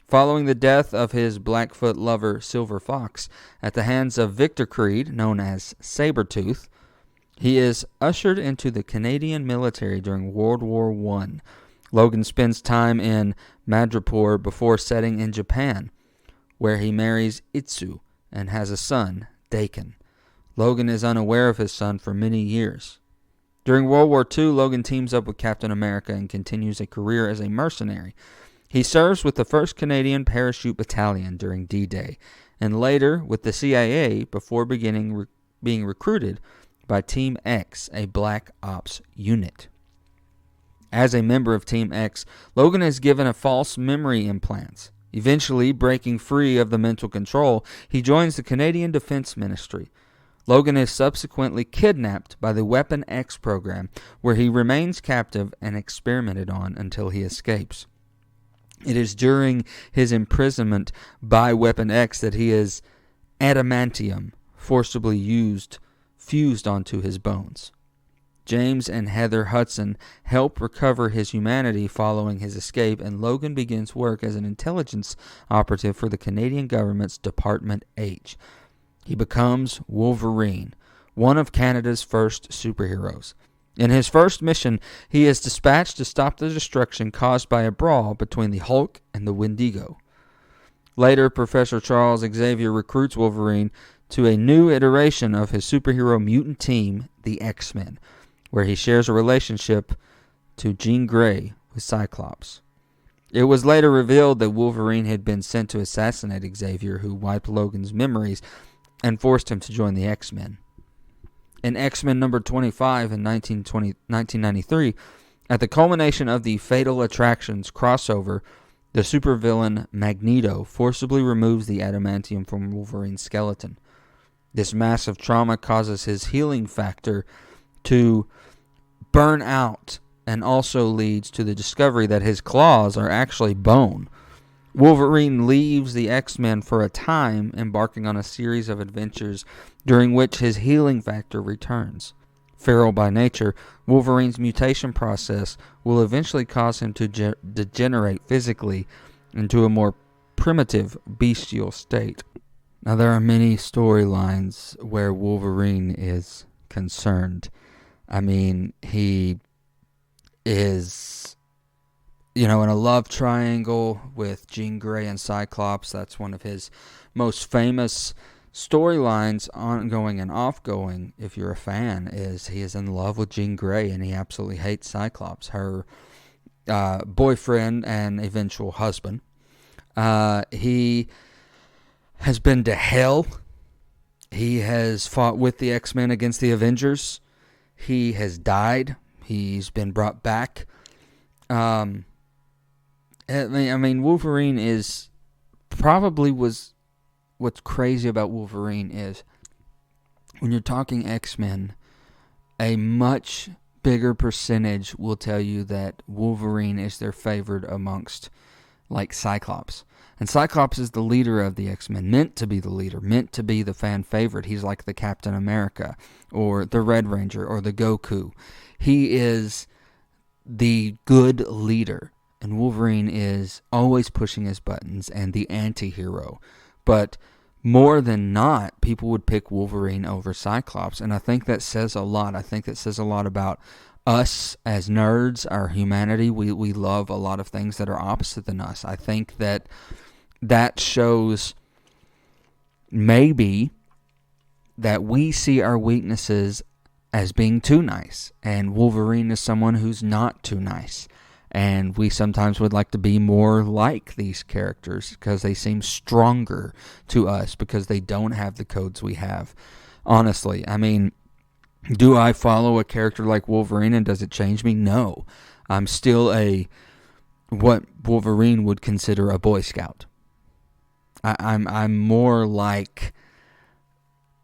Following the death of his Blackfoot lover, Silver Fox, at the hands of Victor Creed, known as Sabretooth, he is ushered into the Canadian military during World War I, Logan spends time in Madripoor before setting in Japan, where he marries Itsu and has a son, Dakin. Logan is unaware of his son for many years. During World War II, Logan teams up with Captain America and continues a career as a mercenary. He serves with the 1st Canadian Parachute Battalion during D-Day, and later with the CIA before being recruited by Team X, a Black Ops unit. As a member of Team X, Logan is given a false memory implants. Eventually, breaking free of the mental control, he joins the Canadian Defense Ministry. Logan is subsequently kidnapped by the Weapon X program, where he remains captive and experimented on until he escapes. It is during his imprisonment by Weapon X that he is adamantium forcibly fused onto his bones. James and Heather Hudson help recover his humanity following his escape, and Logan begins work as an intelligence operative for the Canadian government's Department H. He becomes Wolverine, one of Canada's first superheroes. In his first mission, he is dispatched to stop the destruction caused by a brawl between the Hulk and the Wendigo. Later, Professor Charles Xavier recruits Wolverine to a new iteration of his superhero mutant team, the X-Men, where he shares a relationship to Jean Grey with Cyclops. It was later revealed that Wolverine had been sent to assassinate Xavier, who wiped Logan's memories and forced him to join the X-Men. In X-Men number 25 in 1993, at the culmination of the Fatal Attractions crossover, the supervillain Magneto forcibly removes the adamantium from Wolverine's skeleton. This massive trauma causes his healing factor to burn out and also leads to the discovery that his claws are actually bone. Wolverine leaves the X-Men for a time, embarking on a series of adventures during which his healing factor returns. Feral by nature, Wolverine's mutation process will eventually cause him to degenerate physically into a more primitive, bestial state. Now, there are many storylines where Wolverine is concerned. I mean, he is, in a love triangle with Jean Grey and Cyclops. That's one of his most famous storylines, ongoing and offgoing, if you're a fan, is he is in love with Jean Grey and he absolutely hates Cyclops, her boyfriend and eventual husband. He has been to hell. He has fought with the X-Men against the Avengers. He has died. He's been brought back. I mean, Wolverine is probably what's crazy about Wolverine is when you're talking X-Men, a much bigger percentage will tell you that Wolverine is their favorite amongst, like, Cyclops. And Cyclops is the leader of the X-Men, meant to be the leader, meant to be the fan favorite. He's like the Captain America or the Red Ranger or the Goku. He is the good leader. And Wolverine is always pushing his buttons and the anti-hero. But more than not, people would pick Wolverine over Cyclops. And I think that says a lot. I think that says a lot about us as nerds, our humanity. We love a lot of things that are opposite than us. I think that shows maybe that we see our weaknesses as being too nice. And Wolverine is someone who's not too nice. And we sometimes would like to be more like these characters because they seem stronger to us because they don't have the codes we have. Honestly, I mean, do I follow a character like Wolverine and does it change me? No. I'm still what Wolverine would consider a Boy Scout. I'm more like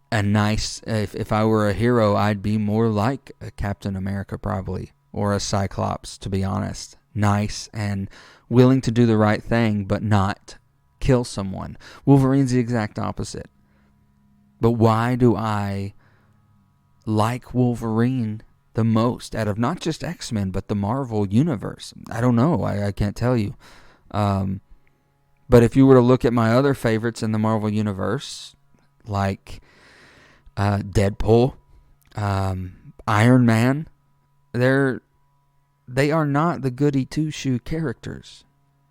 a nice, if I were a hero, I'd be more like a Captain America probably. Or a Cyclops, to be honest. Nice and willing to do the right thing, but not kill someone. Wolverine's the exact opposite. But why do I like Wolverine the most out of not just X-Men, but the Marvel Universe? I don't know. I can't tell you. But if you were to look at my other favorites in the Marvel Universe, like Deadpool, Iron Man, they're they are not the goody two-shoe characters.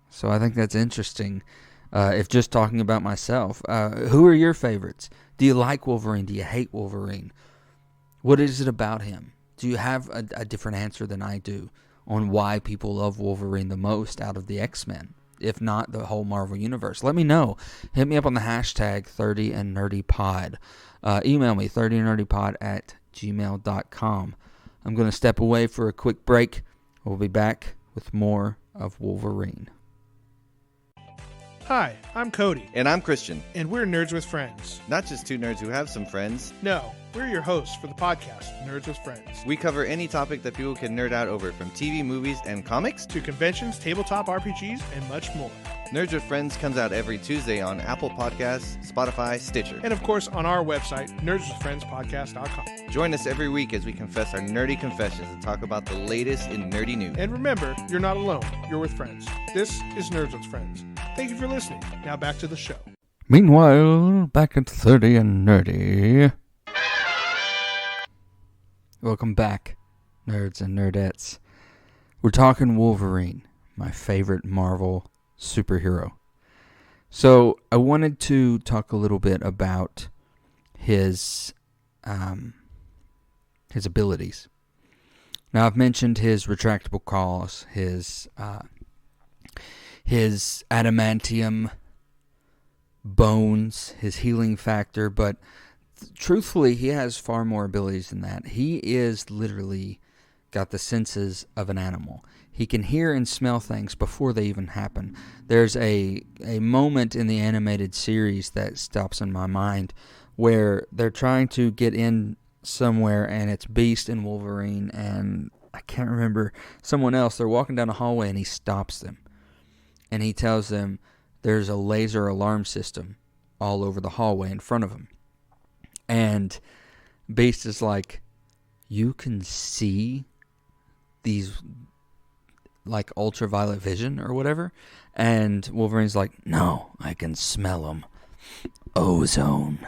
So I think that's interesting. If just talking about myself, who are your favorites? Do you like Wolverine? Do you hate Wolverine? What is it about him? Do you have a different answer than I do on why people love Wolverine the most out of the X-Men, if not the whole Marvel Universe? Let me know. Hit me up on the hashtag 30andNerdyPod. Email me, 30andnerdypod@gmail.com. I'm going to step away for a quick break. We'll be back with more of Wolverine. Hi, I'm Cody. And I'm Christian. And we're Nerds with Friends. Not just two nerds who have some friends. No, we're your hosts for the podcast, Nerds with Friends. We cover any topic that people can nerd out over, from TV, movies, and comics, to conventions, tabletop RPGs, and much more. Nerds with Friends comes out every Tuesday on Apple Podcasts, Spotify, Stitcher. And of course on our website, nerdswithfriendspodcast.com. Join us every week as we confess our nerdy confessions and talk about the latest in nerdy news. And remember, you're not alone. You're with friends. This is Nerds with Friends. Thank you for listening. Now back to the show. Meanwhile, back at 30 and Nerdy. Welcome back, nerds and nerdettes. We're talking Wolverine, my favorite Marvel superhero. So I wanted to talk a little bit about his abilities. Now, I've mentioned his retractable claws, his adamantium bones, his healing factor, but truthfully, he has far more abilities than that. He is literally got the senses of an animal. He can hear and smell things before they even happen. There's a moment in the animated series that stops in my mind where they're trying to get in somewhere, and it's Beast and Wolverine, and I can't remember someone else. They're walking down a hallway, and he stops them. And he tells them there's a laser alarm system all over the hallway in front of him. And Beast is like, you can see these, like, ultraviolet vision or whatever? And Wolverine's like, no, I can smell them. Ozone.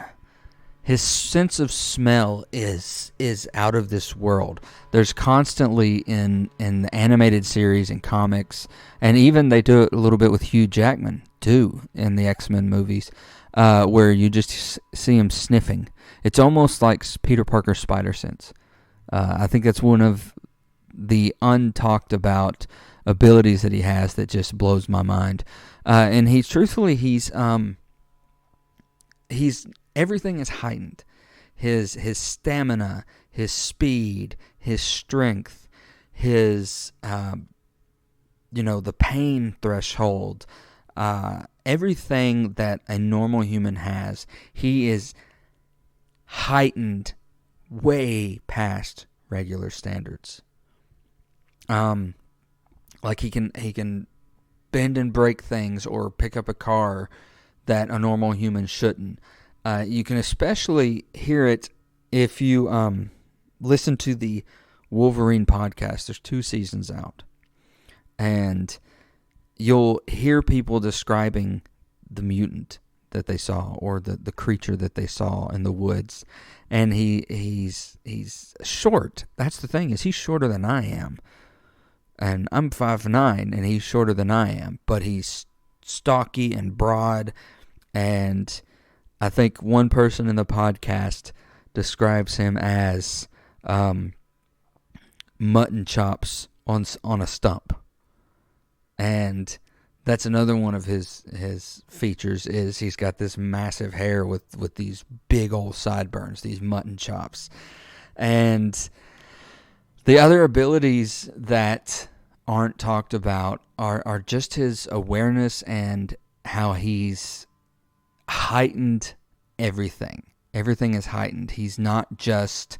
His sense of smell is out of this world. There's constantly in the animated series and comics, and even they do it a little bit with Hugh Jackman too in the X-Men movies, where you just see him sniffing. It's almost like Peter Parker's spider sense. I think that's one of the untalked about abilities that he has that just blows my mind. And he's everything is heightened. His stamina, his speed, his strength, his the pain threshold, everything that a normal human has, he is heightened way past regular standards. Like he can bend and break things or pick up a car that a normal human shouldn't. You can especially hear it if you listen to the Wolverine podcast. There's 2 seasons out. And you'll hear people describing the mutant that they saw, or the creature that they saw in the woods. And he's short. That's the thing, is he's shorter than I am. And I'm 5'9", and he's shorter than I am. But he's stocky and broad, and I think one person in the podcast describes him as mutton chops on a stump. And that's another one of his features, is he's got this massive hair with these big old sideburns, these mutton chops. And the other abilities that aren't talked about are just his awareness and how he's heightened everything. Everything is heightened. He's not just,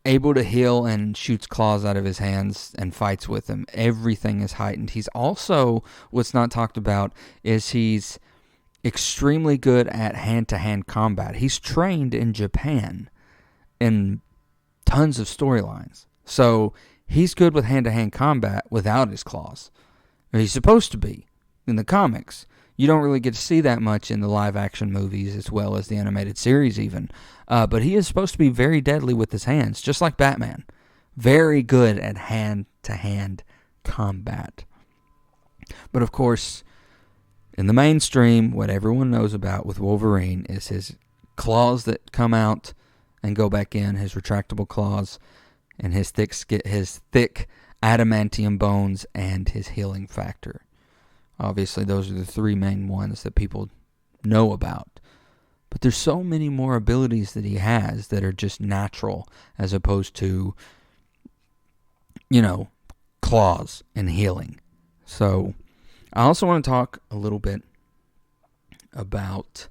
able to heal and shoots claws out of his hands and fights with them. Everything is heightened. He's also, what's not talked about, is he's extremely good at hand-to-hand combat. He's trained in Japan in tons of storylines. So he's good with hand-to-hand combat without his claws. Or he's supposed to be in the comics. You don't really get to see that much in the live-action movies as well as the animated series even. But he is supposed to be very deadly with his hands, just like Batman. very good at hand-to-hand combat. But of course, in the mainstream, what everyone knows about with Wolverine is his claws that come out and go back in, his retractable claws, and his thick adamantium bones, and his healing factor. Obviously, those are the three main ones that people know about. But there's so many more abilities that he has that are just natural, as opposed to, claws and healing. So, I also want to talk a little bit about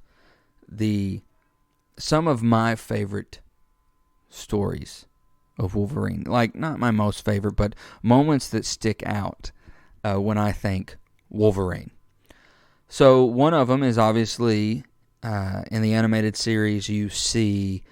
some of my favorite stories of Wolverine. Like, not my most favorite, but moments that stick out when I think Wolverine. So, one of them is obviously in the animated series, you see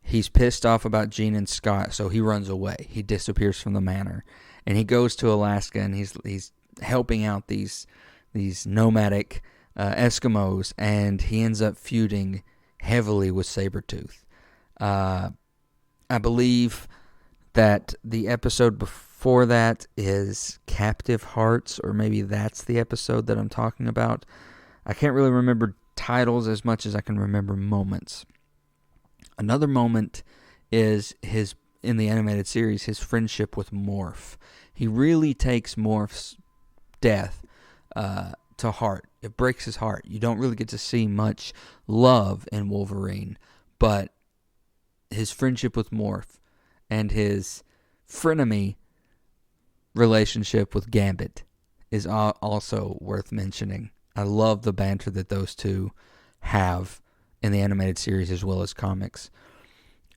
he's pissed off about Jean and Scott, so he runs away. He disappears from the manor. And he goes to Alaska, and he's helping out these nomadic Eskimos, and he ends up feuding heavily with Sabretooth. I believe that the episode before that is Captive Hearts, or maybe that's the episode that I'm talking about. I can't really remember titles as much as I can remember moments. Another moment is in the animated series, his friendship with Morph. He really takes Morph's death to heart. It breaks his heart. You don't really get to see much love in Wolverine, but his friendship with Morph and his frenemy relationship with Gambit is also worth mentioning. I love the banter that those two have in the animated series as well as comics.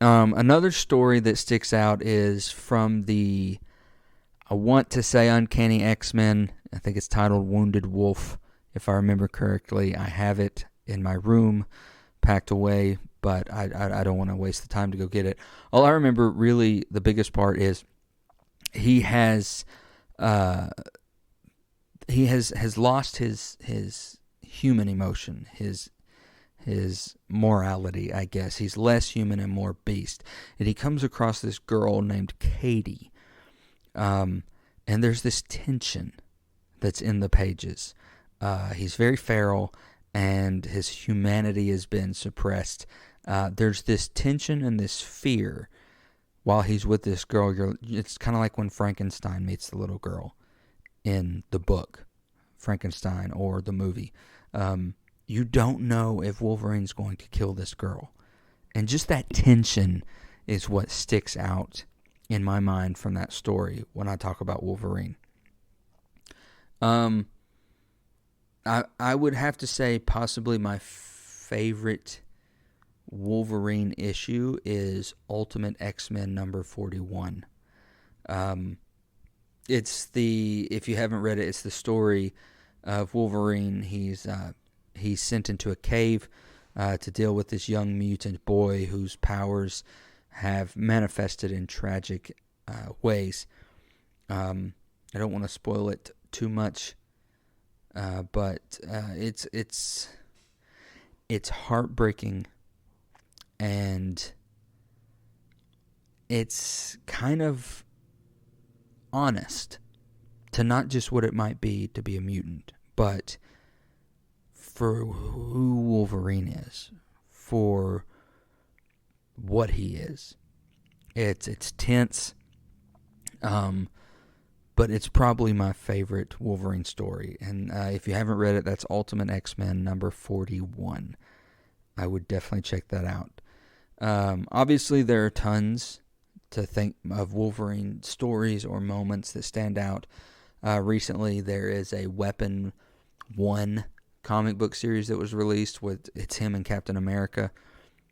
Another story that sticks out is from I want to say Uncanny X-Men. I think it's titled Wounded Wolf, if I remember correctly. I have it in my room, packed away, but I don't want to waste the time to go get it. All I remember, really, the biggest part is he has lost his human emotion, his morality, I guess. He's less human and more beast. And he comes across this girl named Katie. And there's this tension that's in the pages. He's very feral, and his humanity has been suppressed. There's this tension and this fear while he's with this girl. It's kind of like when Frankenstein meets the little girl in the book, Frankenstein, or the movie. You don't know if Wolverine's going to kill this girl. And just that tension is what sticks out in my mind from that story when I talk about Wolverine. I would have to say possibly my favorite Wolverine issue is Ultimate X-Men number 41. If you haven't read it, it's the story of Wolverine. He's sent into a cave to deal with this young mutant boy whose powers have manifested in tragic ways. I don't want to spoil it too much, but it's heartbreaking, and it's kind of honest to not just what it might be to be a mutant, but for who Wolverine is, for what he is. It's tense, but it's probably my favorite Wolverine story. And if you haven't read it, that's Ultimate X-Men number 41. I would definitely check that out. Obviously, there are tons to think of Wolverine stories or moments that stand out. Recently, there is a Weapon 1 comic book series that was released with it's him and Captain America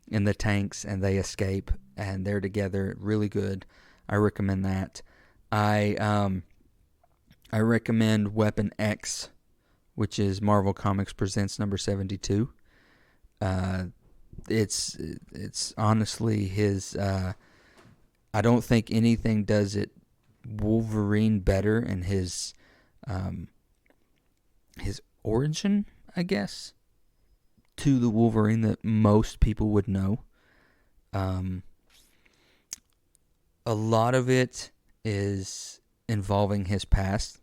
in the tanks, and they escape, and they're together. Really good. I recommend that. I recommend Weapon X, which is Marvel Comics Presents number 72. It's honestly his. I don't think anything does it Wolverine better, and his origin, I guess, to the Wolverine that most people would know. a lot of it is involving his past,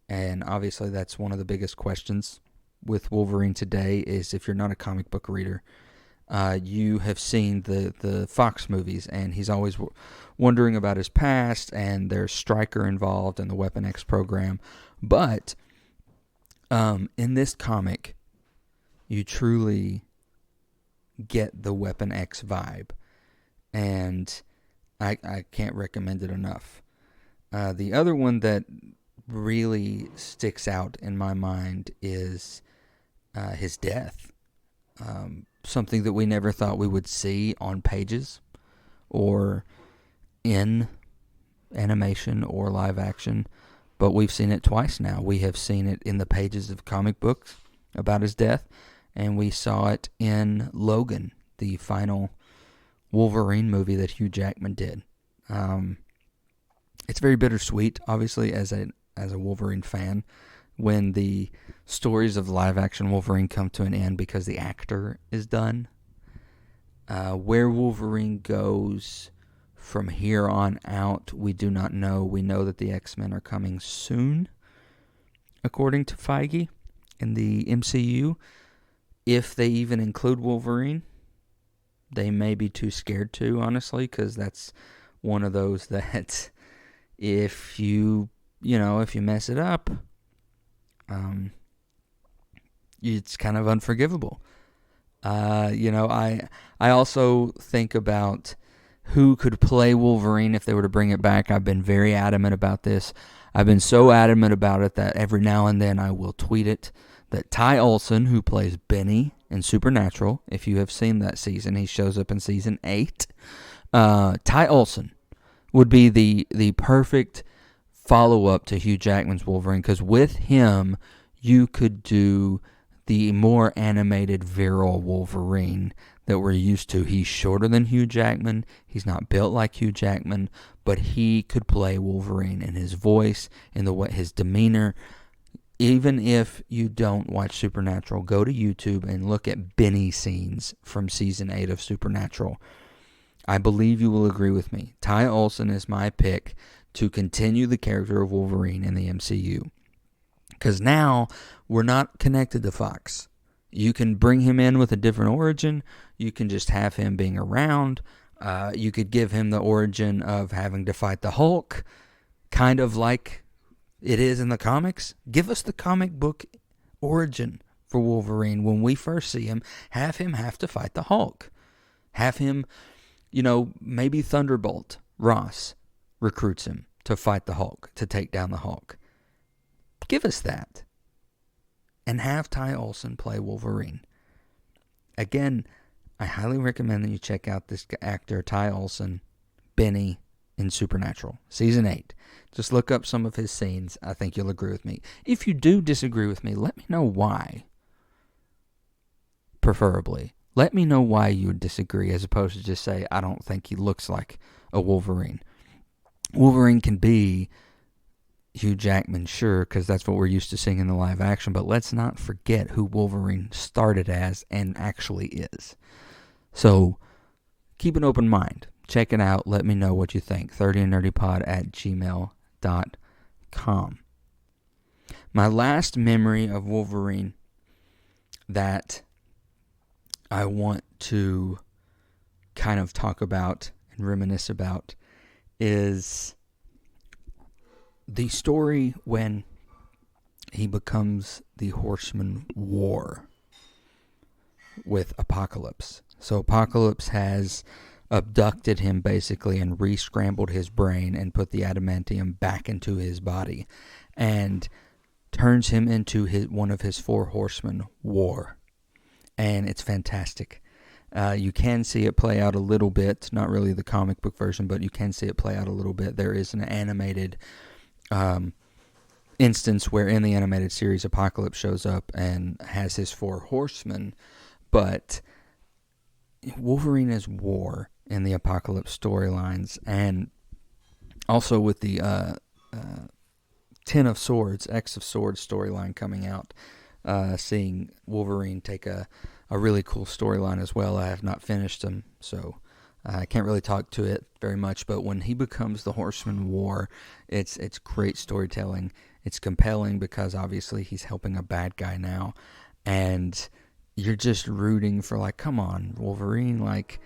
and obviously that's one of the biggest questions with Wolverine today is if you're not a comic book reader, you have seen the Fox movies, and he's always wondering about his past, and there's Stryker involved in the Weapon X program. But in this comic, you truly get the Weapon X vibe, and I can't recommend it enough. The other one that really sticks out in my mind is his death. Something that we never thought we would see on pages or in animation or live action, but we've seen it twice now. We have seen it in the pages of comic books about his death, and we saw it in Logan, the final Wolverine movie that Hugh Jackman did. It's very bittersweet, obviously, as a Wolverine fan, when the stories of live-action Wolverine come to an end because the actor is done. Where Wolverine goes from here on out, we do not know. We know that the X-Men are coming soon, according to Feige, in the MCU. If they even include Wolverine, they may be too scared to, honestly, because that's one of those that if you mess it up, it's kind of unforgivable. I also think about who could play Wolverine if they were to bring it back. I've been very adamant about this. I've been so adamant about it that every now and then I will tweet it, that Ty Olsson, who plays Benny in Supernatural, if you have seen that season, he shows up in season 8. Ty Olsson would be the perfect follow-up to Hugh Jackman's Wolverine, because with him, you could do the more animated, virile Wolverine that we're used to. He's shorter than Hugh Jackman. He's not built like Hugh Jackman, but he could play Wolverine in his voice, in the way, his demeanor. Even if you don't watch Supernatural, go to YouTube and look at Benny scenes from season 8 of Supernatural. I believe you will agree with me. Ty Olsson is my pick to continue the character of Wolverine in the MCU. Because now we're not connected to Fox. You can bring him in with a different origin. You can just have him being around. You could give him the origin of having to fight the Hulk, kind of like it is in the comics. Give us the comic book origin for Wolverine when we first see him. Have him have to fight the Hulk. Have him, maybe Thunderbolt Ross recruits him to fight the Hulk, to take down the Hulk. Give us that. And have Ty Olsson play Wolverine. Again, I highly recommend that you check out this actor, Ty Olsson, Benny, in Supernatural, Season 8. Just look up some of his scenes. I think you'll agree with me. If you do disagree with me, let me know why. Preferably. Let me know why you would disagree, as opposed to just say, I don't think he looks like a Wolverine. Wolverine can be Hugh Jackman, sure, because that's what we're used to seeing in the live action, but let's not forget who Wolverine started as and actually is. So, keep an open mind. Check it out. Let me know what you think. 30andnerdypod@gmail.com. My last memory of Wolverine that I want to kind of talk about and reminisce about is the story when he becomes the Horseman War with Apocalypse. So Apocalypse has abducted him basically and re-scrambled his brain and put the adamantium back into his body and turns him into one of his 4 horsemen war. And it's fantastic. You can see it play out a little bit, not really the comic book version, but you can see it play out a little bit. There is an animated instance where in the animated series Apocalypse shows up and has his 4 horsemen, but Wolverine is war in the Apocalypse storylines, and also with the Ten of Swords, X of Swords storyline coming out, seeing Wolverine take a really cool storyline as well. I have not finished them, so I can't really talk to it very much, but when he becomes the Horseman War, it's great storytelling. It's compelling because obviously he's helping a bad guy now, and you're just rooting for, like, come on, Wolverine, like,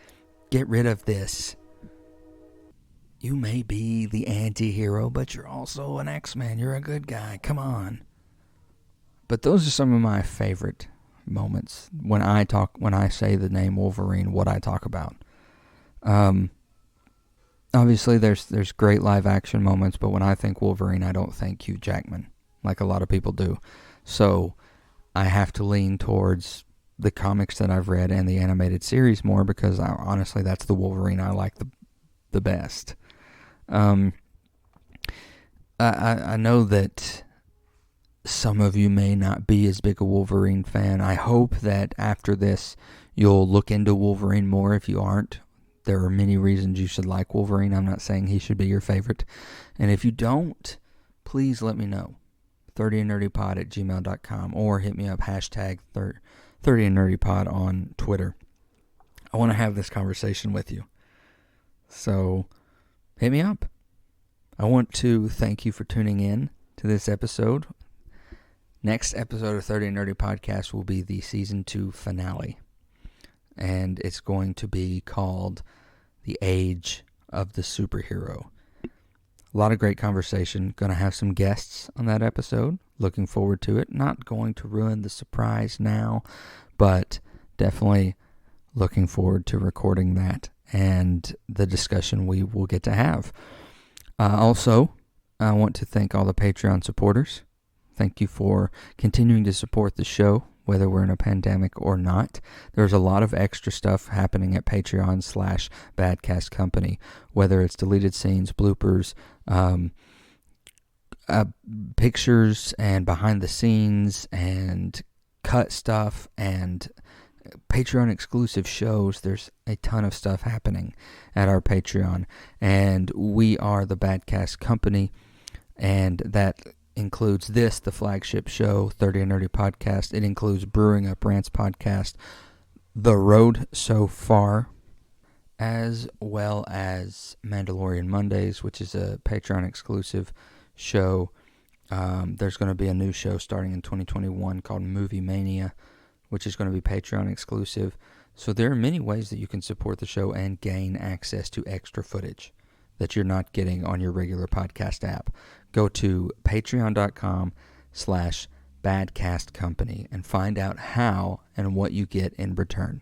get rid of this. You may be the anti-hero, but you're also an X-Man. You're a good guy. Come on. But those are some of my favorite moments when I say the name Wolverine, what I talk about. Obviously there's great live action moments, but when I think Wolverine, I don't think Hugh Jackman, like a lot of people do. So I have to lean towards the comics that I've read and the animated series more, because honestly that's the Wolverine I like the best. I know that some of you may not be as big a Wolverine fan. I hope that after this you'll look into Wolverine more if you aren't. There are many reasons you should like Wolverine. I'm not saying he should be your favorite. And if you don't, please let me know. 30andnerdypod@gmail.com, or hit me up, hashtag 30andnerdypod on Twitter. I want to have this conversation with you. So hit me up. I want to thank you for tuning in to this episode. Next episode of 30 and Nerdy Podcast will be the Season 2 finale. And it's going to be called The Age of the Superhero. A lot of great conversation. Going to have some guests on that episode. Looking forward to it. Not going to ruin the surprise now, but definitely looking forward to recording that and the discussion we will get to have. Also, I want to thank all the Patreon supporters. Thank you for continuing to support the show, whether we're in a pandemic or not. There's a lot of extra stuff happening at Patreon/Badcast Company, whether it's deleted scenes, bloopers, pictures and behind the scenes and cut stuff and Patreon exclusive shows. There's a ton of stuff happening at our Patreon, and we are the Badcast Company, and that includes this, the flagship show, 30 and Nerdy Podcast. It includes Brewing Up Rants Podcast, The Road So Far, as well as Mandalorian Mondays, which is a Patreon exclusive show. There's going to be a new show starting in 2021 called Movie Mania, which is going to be Patreon exclusive. So there are many ways that you can support the show and gain access to extra footage that you're not getting on your regular podcast app. Go to patreon.com/badcastcompany and find out how and what you get in return.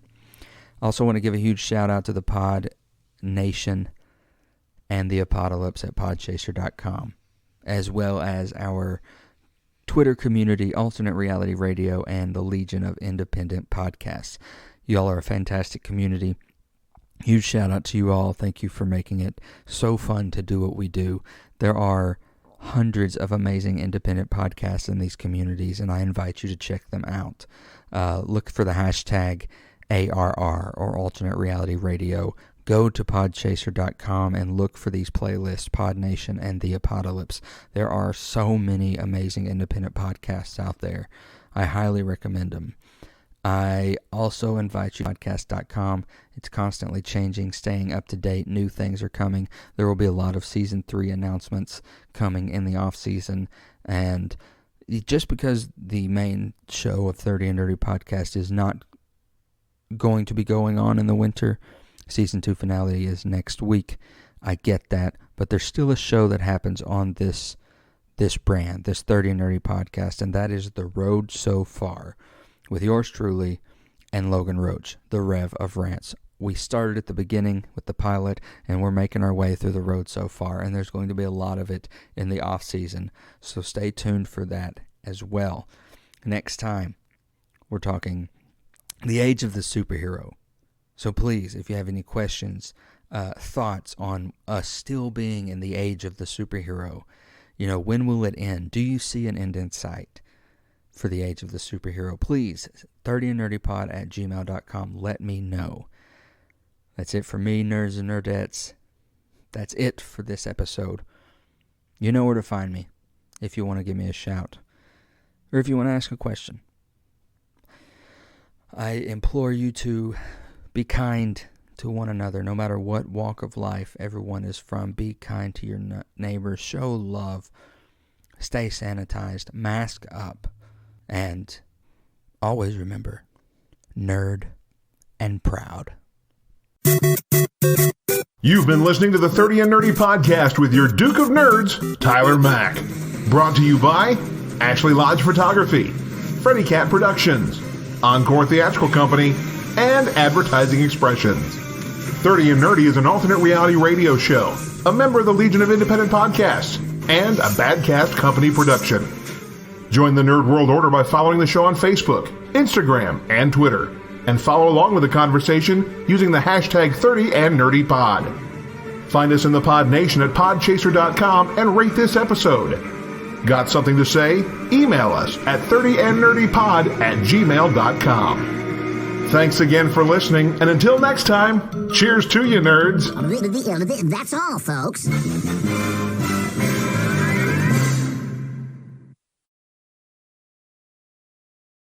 I also want to give a huge shout out to the PodNation and TheApodalypse at Podchaser.com, as well as our Twitter community, Alternate Reality Radio, and the Legion of Independent Podcasts. Y'all are a fantastic community. Huge shout out to you all. Thank you for making it so fun to do what we do. There are hundreds of amazing independent podcasts in these communities, and I invite you to check them out. Look for the hashtag ARR, or Alternate Reality Radio. Go to podchaser.com and look for these playlists, PodNation and TheApodalypse. There are so many amazing independent podcasts out there. I highly recommend them. I also invite you to podcast.com. It's constantly changing, staying up to date. New things are coming. There will be a lot of Season 3 announcements coming in the off-season. And just because the main show of 30 and Nerdy Podcast is not going to be going on in the winter, Season 2 finale is next week. I get that. But there's still a show that happens on this brand, this 30 and Nerdy Podcast, and that is The Road So Far, with yours truly and Logan Roach, the Rev of Rants. We started at the beginning with the pilot, and we're making our way through the road so far, and there's going to be a lot of it in the off-season, so stay tuned for that as well. Next time, we're talking the age of the superhero. So please, if you have any questions, thoughts on us still being in the age of the superhero, when will it end? Do you see an end in sight for the age of the superhero? Please, 30andnerdypod@gmail.com. Let me know. That's it for me, nerds and nerdettes. That's it for this episode. You know where to find me if you want to give me a shout, or if you want to ask a question. I implore you to be kind to one another, no matter what walk of life everyone is from. Be kind to your neighbors. Show love. Stay sanitized. Mask up. And always remember, nerd and proud. You've been listening to the 30 and Nerdy podcast with your Duke of Nerds, Tyler Mack. Brought to you by Ashley Lodge Photography, Freddy Cat Productions, Encore Theatrical Company, and Advertising Expressions. 30 and Nerdy is an alternate reality radio show, a member of the Legion of Independent Podcasts, and a Badcast Company production. Join the Nerd World Order by following the show on Facebook, Instagram, and Twitter, and follow along with the conversation using the hashtag 30andNerdyPod. Find us in the PodNation at Podchaser.com and rate this episode. Got something to say? Email us at 30andnerdypod@gmail.com. Thanks again for listening, and until next time, cheers to you, nerds. That's all, folks.